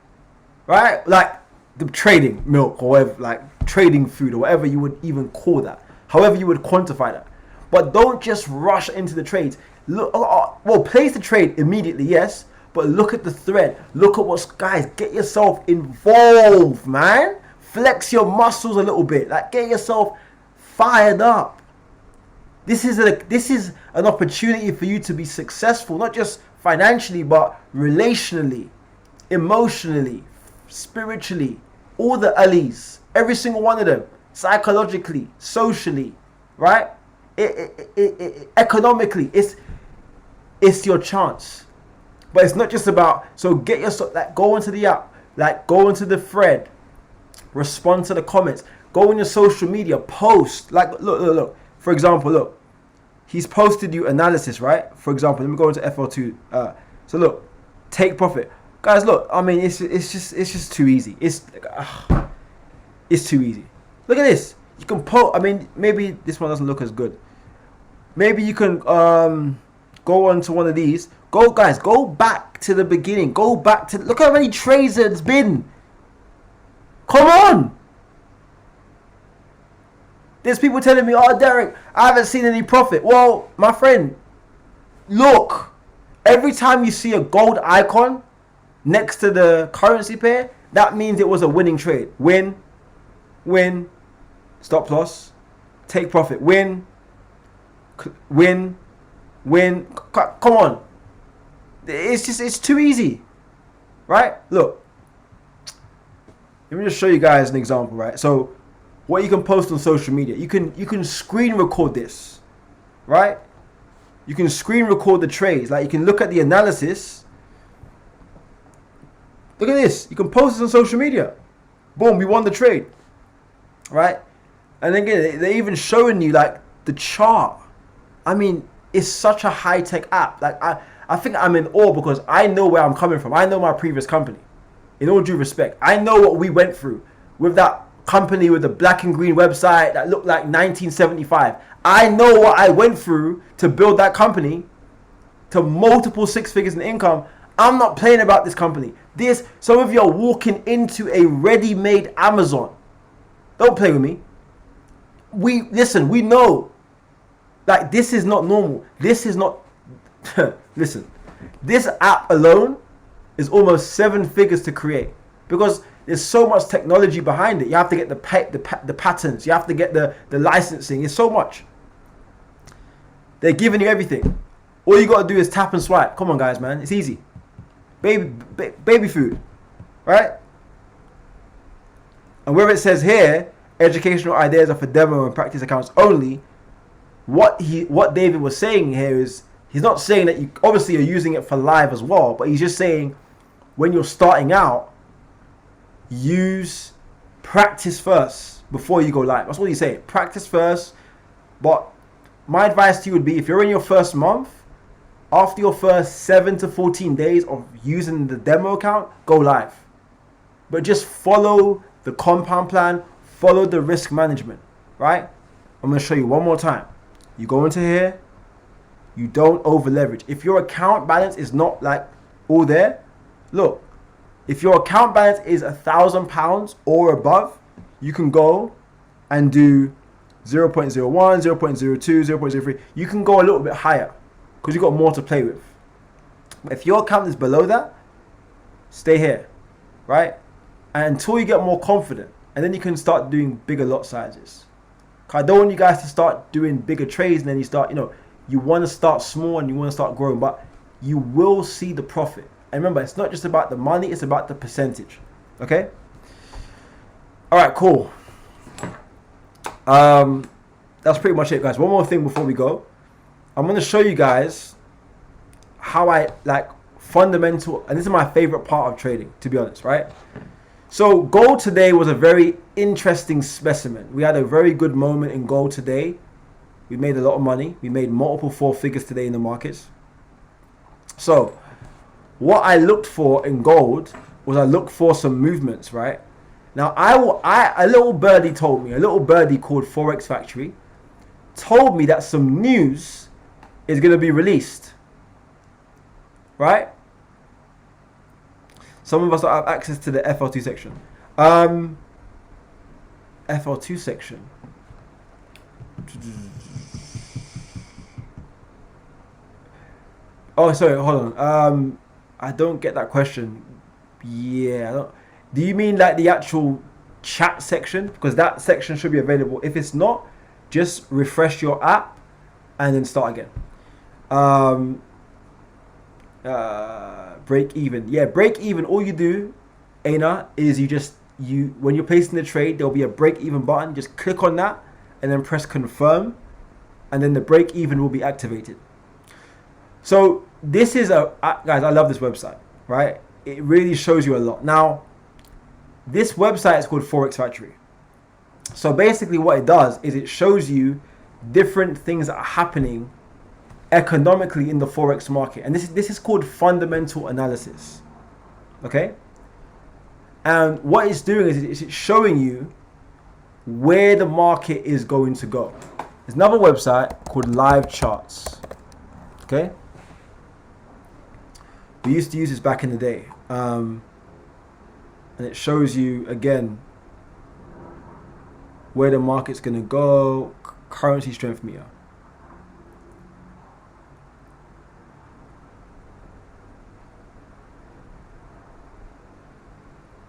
right? Like the trading milk or whatever, like trading food or whatever you would even call that, however you would quantify that. But don't just rush into the trades. Look, well, place the trade immediately, yes, but look at the thread. Look at what's, guys, get yourself involved, man. Flex your muscles a little bit, like get yourself fired up. This is an opportunity for you to be successful, not just financially, but relationally, emotionally, spiritually, all the alleys, every single one of them, psychologically, socially, right? Economically, it's your chance. But it's not just about, so get yourself, like, go into the app, like, go into the thread, respond to the comments, go on your social media, post, like, look, for example, look, he's posted you analysis, right? For example, let me go into FL2. So look, take profit, guys. Look, I mean, it's just too easy. It's too easy. Look at this. You can post. I mean, maybe this one doesn't look as good. Maybe you can go on to one of these. Go, guys. Go back to the beginning. Go back to, look how many trades it's been. Come on. There's people telling me, oh, Derrick, I haven't seen any profit. Well, my friend, look, every time you see a gold icon next to the currency pair, that means it was a winning trade. Win, stop loss, take profit, win. Come on. It's too easy, right? Look, let me just show you guys an example, right? So, what you can post on social media, you can screen record this, right? You can screen record the trades. Like, you can look at the analysis. Look at this. You can post this on social media. Boom, we won the trade, right? And again, they're even showing you, like, the chart. I mean, it's such a high-tech app. Like, I think I'm in awe because I know where I'm coming from. I know my previous company. In all due respect, I know what we went through with that company with the black and green website that looked like 1975. I know what I went through to build that company to multiple six figures in income. I'm not playing about this company. Some of you are walking into a ready-made Amazon. Don't play with me. We know. Like, this is not normal. This is not. Listen, this app alone is almost 7 figures to create because there's so much technology behind it. You have to get the patents. You have to get the licensing. It's so much. They're giving you everything. All you got to do is tap and swipe. Come on, guys, man. It's easy. Baby food, right? And where it says here, educational ideas are for demo and practice accounts only. What David was saying here is, he's not saying that you obviously are using it for live as well, but he's just saying when you're starting out, use practice first before you go live. That's what he's saying. Practice first. But my advice to you would be, if you're in your first month, after your first 7 to 14 days of using the demo account, go live. But just follow the compound plan, follow the risk management, right? I'm going to show you one more time. You go into here, you don't over leverage. If your account balance is not like all there, look, if your account balance is £1,000 or above, you can go and do 0.01, 0.02, 0.03. You can go a little bit higher because you've got more to play with. But if your account is below that, stay here, right? And until you get more confident, and then you can start doing bigger lot sizes. I don't want you guys to start doing bigger trades and then you start, you want to start small and you want to start growing, but you will see the profit. And remember, it's not just about the money, it's about the percentage. Okay? All right, cool. That's pretty much it, guys. One more thing before we go. I'm going to show you guys how I fundamental, and this is my favorite part of trading, to be honest, right? So gold today was a very interesting specimen. We had a very good moment in gold today. We made a lot of money. We made multiple 4 figures today in the markets. So what I looked for in gold was I looked for some movements, right? Now a little birdie told me, a little birdie called Forex Factory told me that some news is going to be released, right? Some of us don't have access to the FL2 section. FL2 section. Oh, sorry, hold on. I don't get that question. Yeah, I don't. Do you mean like the actual chat section? Because that section should be available. If it's not, just refresh your app and then start again. Break even. Yeah, break even. All you do, Aina, is when you're placing the trade, there'll be a break even button. Just click on that and then press confirm, and then the break even will be activated. So this is guys, I love this website, right? It really shows you a lot. Now, this website is called Forex Factory. So basically what it does is it shows you different things that are happening economically in the Forex market. And this is called fundamental analysis. Okay? And what it's doing is it's showing you where the market is going to go. There's another website called Live Charts. Okay? We used to use this back in the day. And it shows you, again, where the market's going to go, currency strength meter.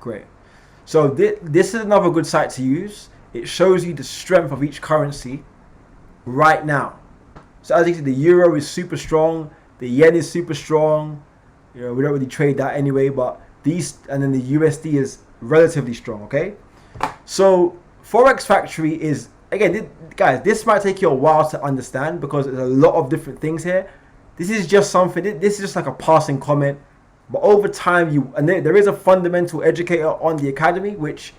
Great. So this is another good site to use. It shows you the strength of each currency right now. So as you can see, the euro is super strong. The yen is super strong. We don't really trade that anyway, but and then the USD is relatively strong, okay? So Forex Factory is, again, guys, this might take you a while to understand because there's a lot of different things here. This is just something, this is just like a passing comment. But over time, there is a fundamental educator on the academy which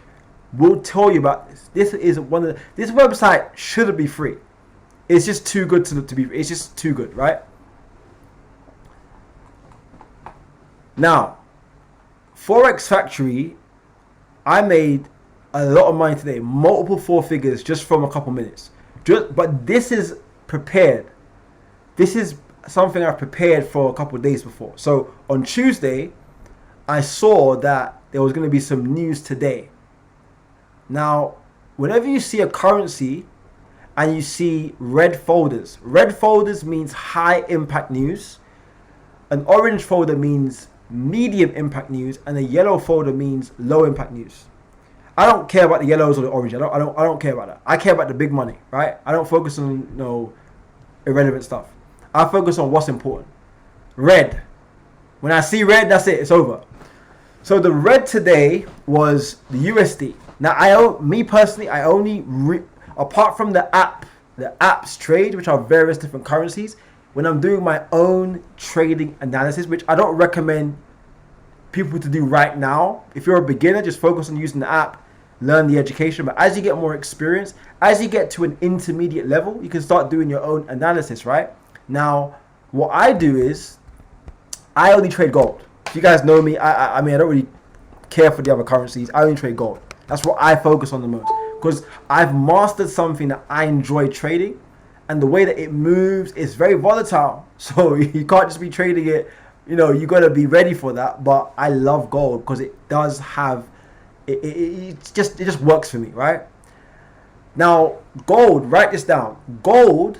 will tell you about this. This is this website shouldn't be free. It's just too good to be. It's just too good, right? Now, Forex Factory, I made a lot of money today, multiple 4 figures just from a couple minutes. But this is prepared. This is something I've prepared for a couple of days before. So on Tuesday, I saw that there was going to be some news today. Now, whenever you see a currency and you see red folders. Red folders means high impact news. An orange folder means medium impact news, and a yellow folder means low impact news. I don't care about the yellows or the orange. I don't care about that. I care about the big money, right? I don't focus on irrelevant stuff. I focus on what's important. Red. When I see red, that's it. It's over. So the red today was the USD. Now me personally, I only apart from the apps trade, which are various different currencies. When I'm doing my own trading analysis, which I don't recommend people to do right now. If you're a beginner, just focus on using the app, learn the education. But as you get more experience, as you get to an intermediate level, you can start doing your own analysis, right? Now, what I do is I only trade gold. If you guys know me, I mean, I don't really care for the other currencies. I only trade gold. That's what I focus on the most because I've mastered something that I enjoy trading. And the way that it moves is very volatile. So you can't just be trading it. You got to be ready for that. But I love gold because it does have, it just works for me, right? Now, gold, write this down. Gold,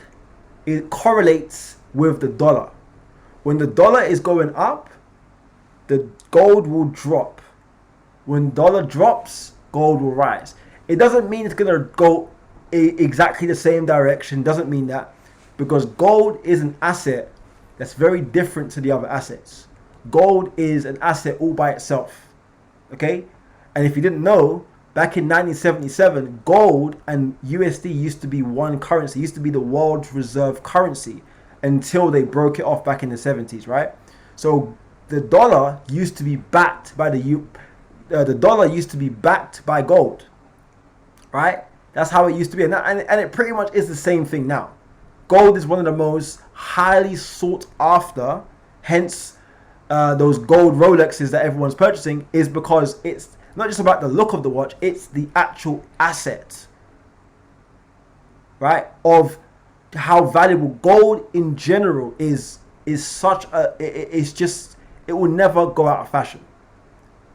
it correlates with the dollar. When the dollar is going up, the gold will drop. When dollar drops, gold will rise. It doesn't mean it's going to go exactly the same direction. Doesn't mean that, because gold is an asset that's very different to the other assets. Gold is an asset all by itself, okay? And if you didn't know, back in 1977, gold and USD used to be one currency, used to be the world's reserve currency until they broke it off back in the 70s, right? So the dollar used to be backed by the dollar used to be backed by gold, right? That's how it used to be, and it pretty much is the same thing now. Gold is one of the most highly sought after, hence those gold Rolexes that everyone's purchasing is because it's not just about the look of the watch, it's the actual asset, right? Of how valuable gold in general is such a, it will never go out of fashion.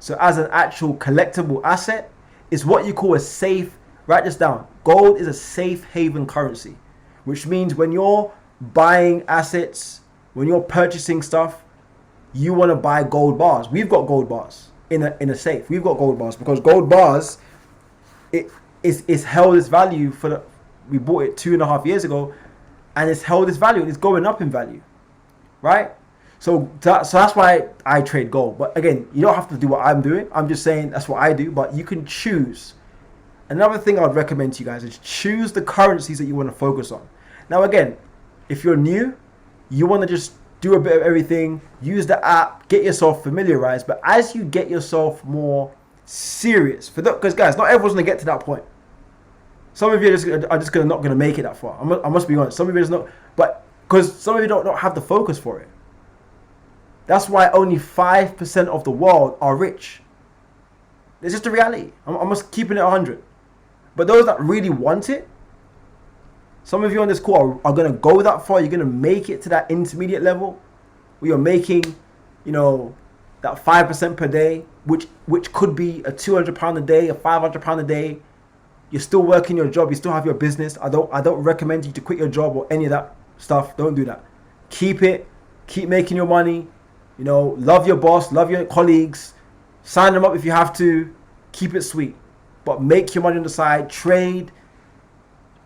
So as an actual collectible asset, it's what you call a safe. Write this down. Gold is a safe haven currency, which means when you're buying assets, when you're purchasing stuff, you want to buy gold bars. We've got gold bars in a safe. We've got gold bars because gold bars, it's held its value we bought it 2.5 years ago, and it's held its value and it's going up in value, right? So that's why I trade gold. But again, you don't have to do what I'm doing. I'm just saying that's what I do, but you can choose. Another thing I'd recommend to you guys is choose the currencies that you want to focus on. Now again, if you're new, you want to just do a bit of everything, use the app, get yourself familiarized. But as you get yourself more serious, because guys, not everyone's going to get to that point. Some of you are just not going to make it that far. I must be honest. Some of you are not, but because some of you don't have the focus for it. That's why only 5% of the world are rich. It's just a reality. I'm just keeping it 100. But those that really want it, some of you on this call are going to go that far. You're going to make it to that intermediate level where you're making, that 5% per day, which could be a £200 a day, a £500 a day. You're still working your job. You still have your business. I don't recommend you to quit your job or any of that stuff. Don't do that. Keep it. Keep making your money. Love your boss. Love your colleagues. Sign them up if you have to. Keep it sweet. But make your money on the side. Trade.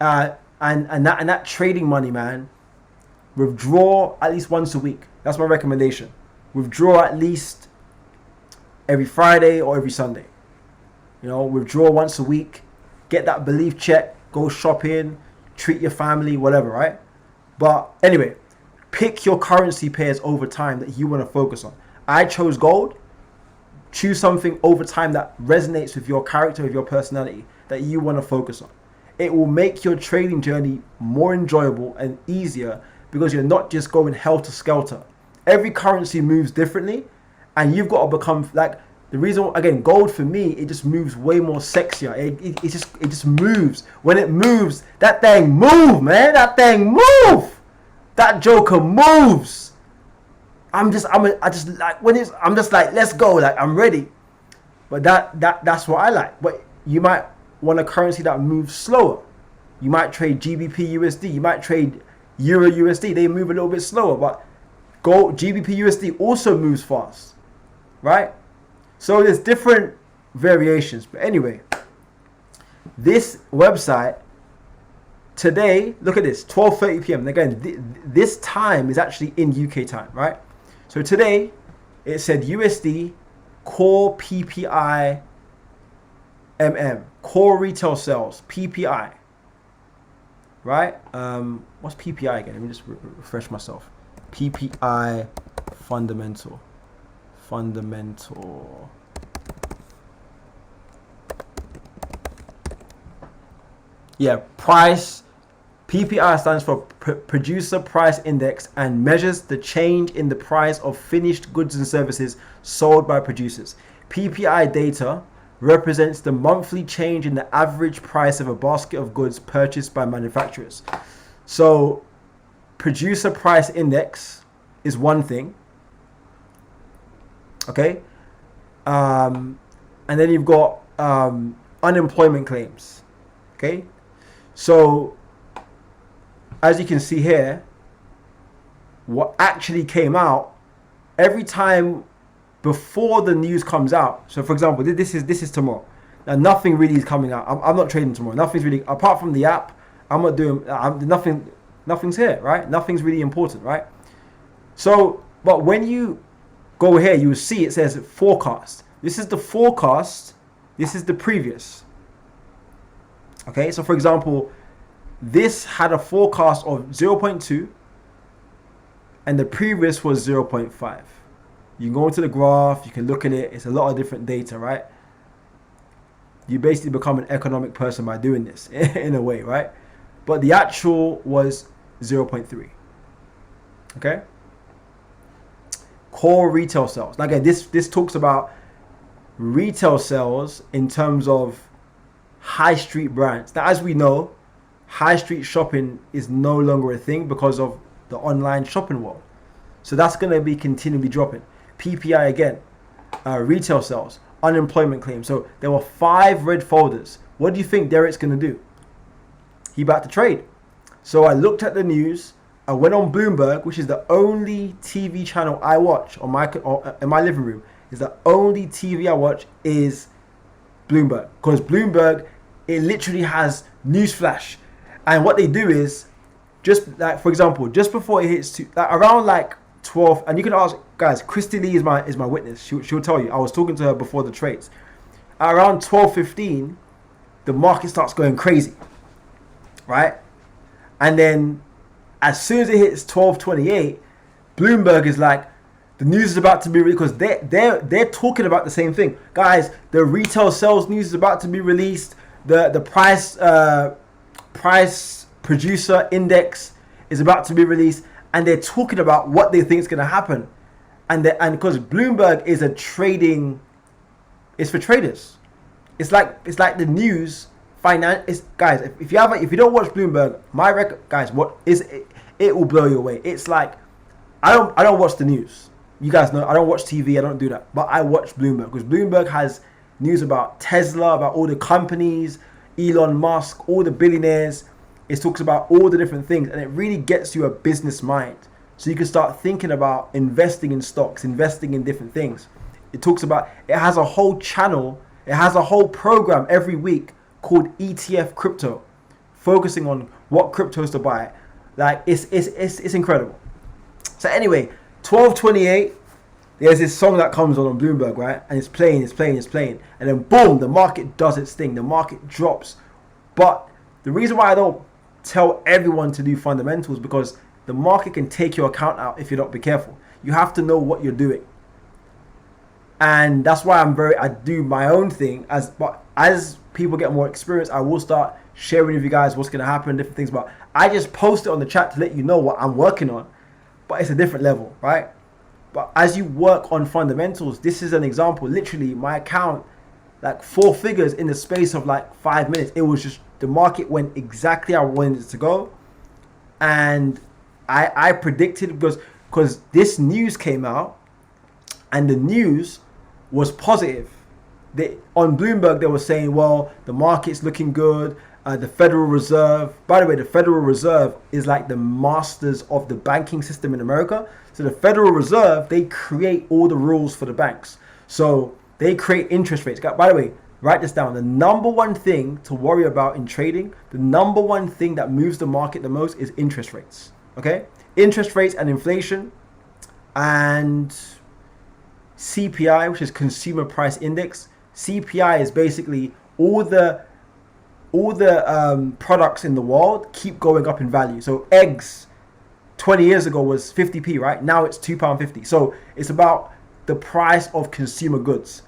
And that trading money, man, withdraw at least once a week. That's my recommendation. Withdraw at least every Friday or every Sunday. Withdraw once a week. Get that belief check. Go shopping. Treat your family, whatever, right? But anyway, pick your currency pairs over time that you want to focus on. I chose gold. Choose something over time that resonates with your character, with your personality, that you want to focus on. It will make your trading journey more enjoyable and easier because you're not just going helter-skelter. Every currency moves differently, and you've got to become like the reason. Again, gold for me, it just moves way more sexier. It just moves. When it moves, that thing move, man. That thing move. That joker moves. I'm just like let's go, like I'm ready. But that's what I like. But you might want a currency that moves slower, You might trade GBP USD. You might trade Euro USD. They move a little bit slower, but gold GBP USD also moves fast, right? So there's different variations. But anyway, this website today, look at this, 12:30 p.m. Again, this time is actually in UK time, right? So today, it said USD core PPI core retail sales PPI, right? What's PPI again? Let me just refresh myself. PPI fundamental. Yeah, price. PPI stands for Producer Price Index and measures the change in the price of finished goods and services sold by producers. PPI data represents the monthly change in the average price of a basket of goods purchased by manufacturers. So, Producer Price Index is one thing. Okay? And then you've got unemployment claims. Okay? So, as you can see here, what actually came out every time before the news comes out. So for example, this is tomorrow. Now nothing really is coming out. I'm not trading tomorrow. Nothing's really, apart from the app, I'm not doing, nothing's here, right? Nothing's really important, right? So, but when you go here, you will see it says forecast. This is the forecast. This is the previous. Okay, so for example, this had a forecast of 0.2 and the previous was 0.5. You can go into the graph, you can look at it. It's a lot of different data, right? You basically become an economic person by doing this in a way, right? But the actual was 0.3. Okay? Core retail sales. Now again, this talks about retail sales in terms of high street brands. Now, as we know, high street shopping is no longer a thing because of the online shopping world. So that's going to be continually dropping. PPI again, retail sales, unemployment claims. So there were 5 red folders. What do you think Derrick's going to do? He about to trade. So I looked at the news. I went on Bloomberg, which is the only TV channel I watch on in my living room. Is the only TV I watch is Bloomberg, because Bloomberg, it literally has news flash. And what they do is, just like, for example, just before it hits around like 12, and you can ask, guys, Christy Lee is my witness. She'll tell you. I was talking to her before the trades. At around 12:15, the market starts going crazy, right? And then as soon as it hits 12:28, Bloomberg is like, the news is about to be released, because they're talking about the same thing, guys. The retail sales news is about to be released. The price producer index is about to be released, and they're talking about what they think is going to happen, and because Bloomberg is it's for traders. It's like the news guys. If you don't watch Bloomberg, guys, it will blow you away. It's like I don't watch the news. You guys know I don't watch TV. I don't do that, but I watch Bloomberg because Bloomberg has news about Tesla, about all the companies, Elon Musk, all the billionaires. It talks about all the different things, and it really gets you a business mind. So you can start thinking about investing in stocks, investing in different things. It has a whole channel, it has a whole program every week called ETF Crypto, focusing on what cryptos to buy. Like, it's incredible. So anyway, 12:28, there's this song that comes on Bloomberg, right? And it's playing. And then boom, the market does its thing. The market drops. But the reason why I don't tell everyone to do fundamentals, because the market can take your account out if you don't be careful. You have to know what you're doing. And that's why I do my own thing. But as people get more experience, I will start sharing with you guys what's going to happen, different things. But I just post it on the chat to let you know what I'm working on. But it's a different level, right? But as you work on fundamentals, this is an example. Literally, my account, like 4 figures in the space of like 5 minutes. It was just, the market went exactly how I wanted it to go. And I predicted, because this news came out, and the news was positive. On Bloomberg, they were saying, well, the market's looking good. The Federal Reserve. By the way, the Federal Reserve is like the masters of the banking system in America. So the Federal Reserve, they create all the rules for the banks. So they create interest rates. By the way, write this down. The number one thing to worry about in trading, the number one thing that moves the market the most is interest rates. Okay? Interest rates and inflation and CPI, which is Consumer Price Index. CPI is basically all the products in the world keep going up in value. So eggs 20 years ago was 50p, right? Now it's £2.50. So it's about the price of consumer goods.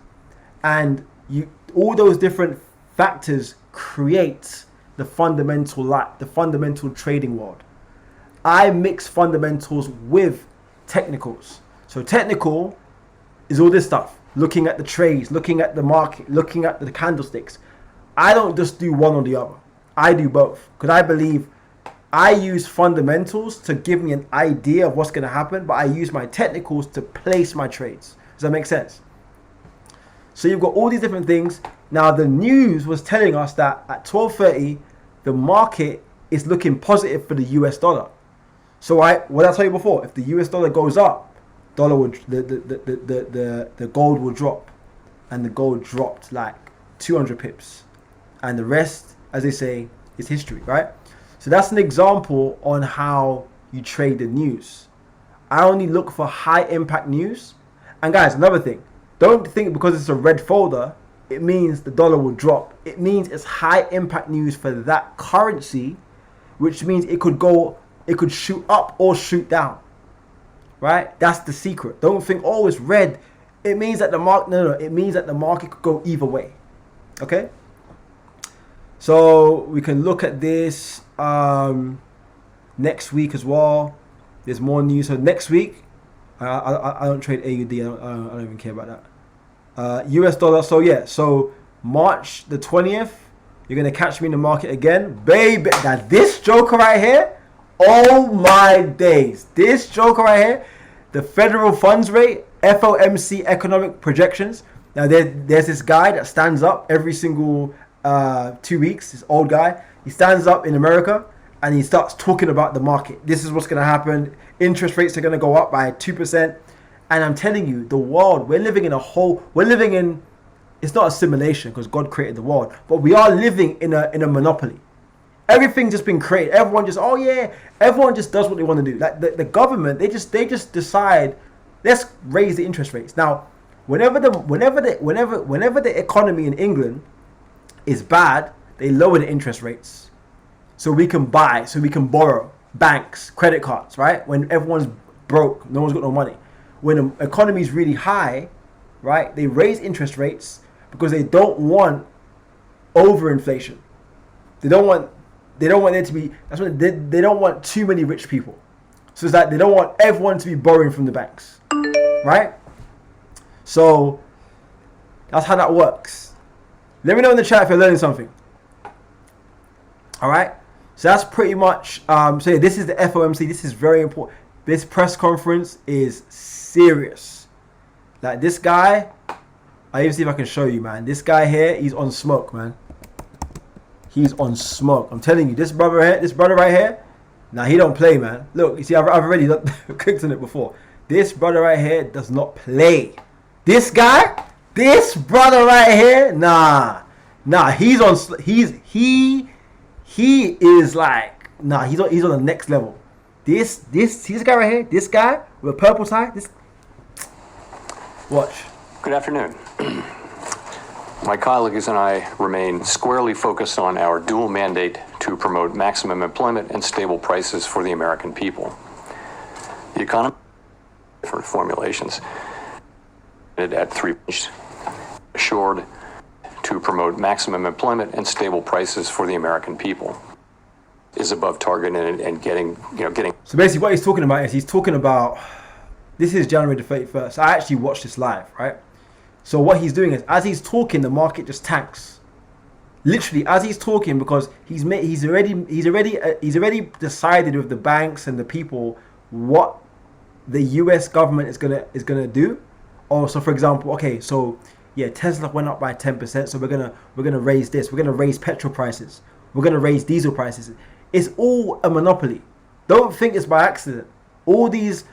And all those different factors create the fundamental trading world. I mix fundamentals with technicals. So technical is all this stuff. Looking at the trades, looking at the market, looking at the candlesticks. I don't just do one or the other. I do both. Because I believe I use fundamentals to give me an idea of what's going to happen, but I use my technicals to place my trades. Does that make sense? So you've got all these different things. Now the news was telling us that at 12:30, the market is looking positive for the US dollar. So what I told you before, if the US dollar goes up, the gold will drop. And the gold dropped like 200 pips. And the rest, as they say, is history, right? So that's an example on how you trade the news. I only look for high impact news. And guys, another thing, don't think because it's a red folder, it means the dollar will drop. It means it's high impact news for that currency, which means it could shoot up or shoot down, right? That's the secret. Don't think, oh, it's red. It means that the market, no, it means that the market could go either way, okay? So we can look at this next week as well. There's more news. So next week, I don't trade AUD. I don't even care about that. US dollar. So yeah. So March the 20th, you're gonna catch me in the market again, baby. Now this joker right here. Oh my days. This joker right here. The federal funds rate, FOMC economic projections. Now there's this guy that stands up every single 2 weeks, this old guy. He stands up in America and he starts talking about the market. This is what's going to happen. Interest rates are going to go up by 2%. And I'm telling you, the world, it's not a simulation because God created the world, but we are living in a monopoly. Everything's just been created. Everyone just does what they want to do. Like the government, they just decide, let's raise the interest rates. Now, whenever the economy in England is bad, they lower the interest rates so we can buy, so we can borrow, banks, credit cards, right? When everyone's broke, no one's got no money. When the economy is really high, right, they raise interest rates because they don't want overinflation. They don't want there to be, they don't want too many rich people. So it's like they don't want everyone to be borrowing from the banks, right? So that's how that works. Let me know in the chat if you're learning something. All right. So that's pretty much. So yeah, this is the FOMC. This is very important. This press conference is serious. Like this guy, I even see if I can show you, man. This guy here, he's on smoke, man. He's on smoke. I'm telling you, this brother right here. Now he don't play, man. Look, you see, I've already clicked on it before. This brother right here does not play. This guy. This brother right here, nah, he's on. He is like, he's on the next level. This guy right here, this guy with a purple tie. Watch. Good afternoon. My colleagues and I remain squarely focused on our dual mandate to promote maximum employment and stable prices for the American people. The economy, different formulations, at 3. Assured to promote maximum employment and stable prices for the American people is above target and getting. So basically what he's talking about is this is January the 31st. I actually watched this live, right? So what he's doing is as he's talking, the market just tanks. Literally as he's talking, because he's already decided with the banks and the people what the US government is gonna do. Or so for example, okay, so yeah, Tesla went up by 10%, so we're gonna raise this. We're gonna raise petrol prices. we're going to raise diesel prices. It's all a monopoly. Don't think it's by accident. All these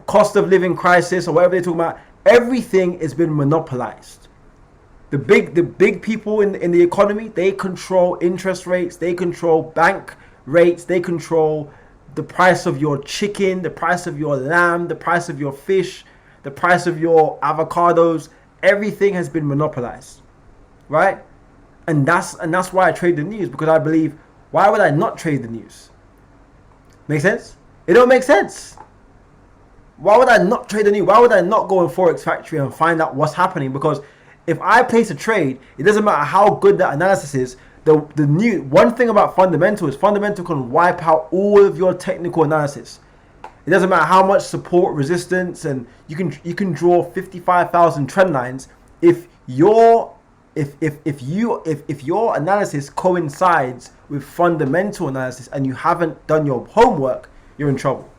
cost of living crisis or whatever they're talking about, everything has been monopolized. The big people in the economy, they control interest rates, they control bank rates, they control the price of your chicken, the price of your lamb, the price of your fish, the price of your avocados. Everything has been monopolized, right? And that's why I trade the news, because I believe, why would I not trade the news? Make sense? It don't make sense. Why would I not trade the news? Why would I not go in Forex Factory and find out what's happening? Because if I place a trade, it doesn't matter how good that analysis is. The new one thing about fundamental is fundamental can wipe out all of your technical analysis. It doesn't matter how much support, resistance, and you can draw 55,000 trend lines. If your analysis coincides with fundamental analysis and you haven't done your homework, you're in trouble.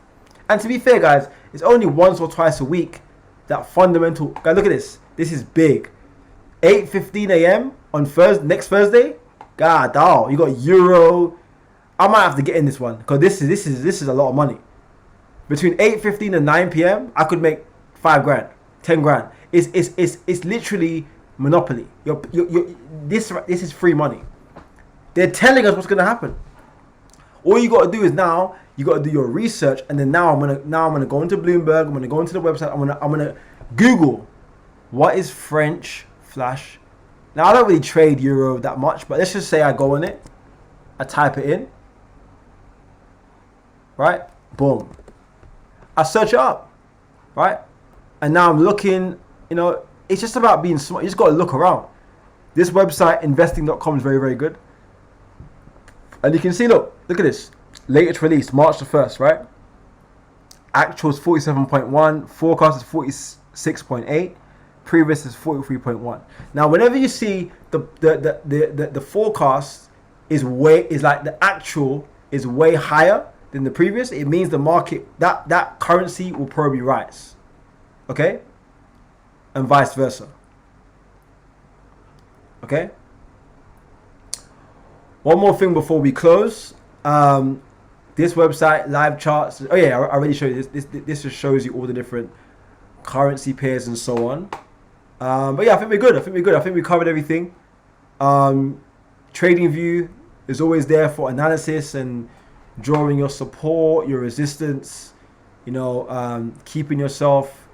And to be fair, guys, it's only once or twice a week that fundamental. Guys, look at this. This is big. 8:15 a.m. on next Thursday. God, oh, you got Euro. I might have to get in this one because this is a lot of money. Between 8:15 and 9 p.m., I could make 5 grand, 10 grand. It's literally monopoly. This is free money. They're telling us what's gonna happen. All you got to do is now you got to do your research, and then now I'm gonna go into Bloomberg. I'm gonna go into the website. I'm gonna Google what is French flash. Now I don't really trade Euro that much, but let's just say I go on it, I type it in, right? Boom. I search it up, right? And now I'm looking. You know, it's just about being smart. You just got to look around. This website, investing.com, is very, very good. And you can see, look at this. Latest release, March the 1st, right? Actual is 47.1. Forecast is 46.8. Previous is 43.1. Now, whenever you see the forecast is like the actual is way higher than the previous, it means the market, that currency will probably rise. Okay? And vice versa. Okay? One more thing before we close. This website, live charts. Oh yeah, I already showed you this. This just shows you all the different currency pairs and so on. But yeah, I think we're good. I think we covered everything. Trading View is always there for analysis and drawing your support, your resistance. You know, keeping yourself,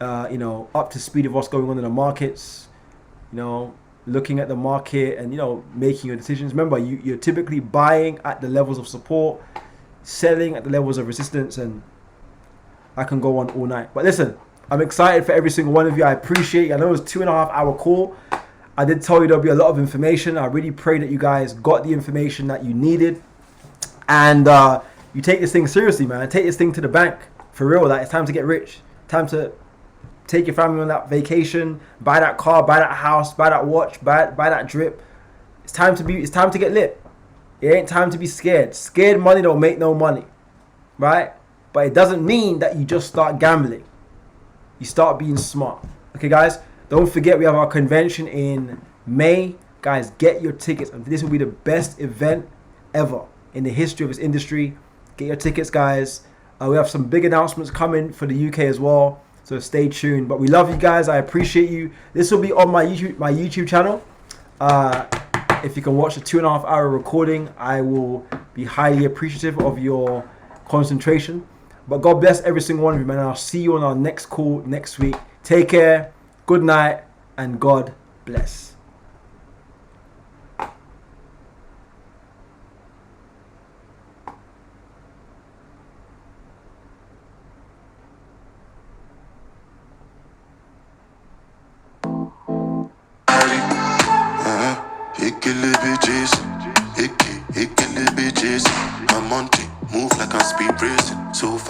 up to speed of what's going on in the markets. You know, looking at the market and making your decisions. Remember, you're typically buying at the levels of support, selling at the levels of resistance, and I can go on all night. But listen, I'm excited for every single one of you. I appreciate you. I know it was a 2.5 hour call. I did tell you there'll be a lot of information. I really pray that you guys got the information that you needed, and you take this thing seriously, man. Take this thing to the bank for real. Like, it's time to get rich. Time to take your family on that vacation, buy that car, buy that house, buy that watch, buy that drip. It's time to get lit. It ain't time to be scared. Scared money don't make no money, right? But it doesn't mean that you just start gambling. You start being smart. Okay, guys, don't forget we have our convention in May. Guys, get your tickets. This will be the best event ever in the history of this industry. Get your tickets, guys. We have some big announcements coming for the UK as well. So stay tuned. But we love you guys. I appreciate you. This will be on my YouTube channel. If you can watch the 2.5 hour recording, I will be highly appreciative of your concentration. But God bless every single one of you, man. I'll see you on our next call next week. Take care. Good night. And God bless. Hickily bitches, hickily bitches. I'm on it, move like I'm speed racing. So fast.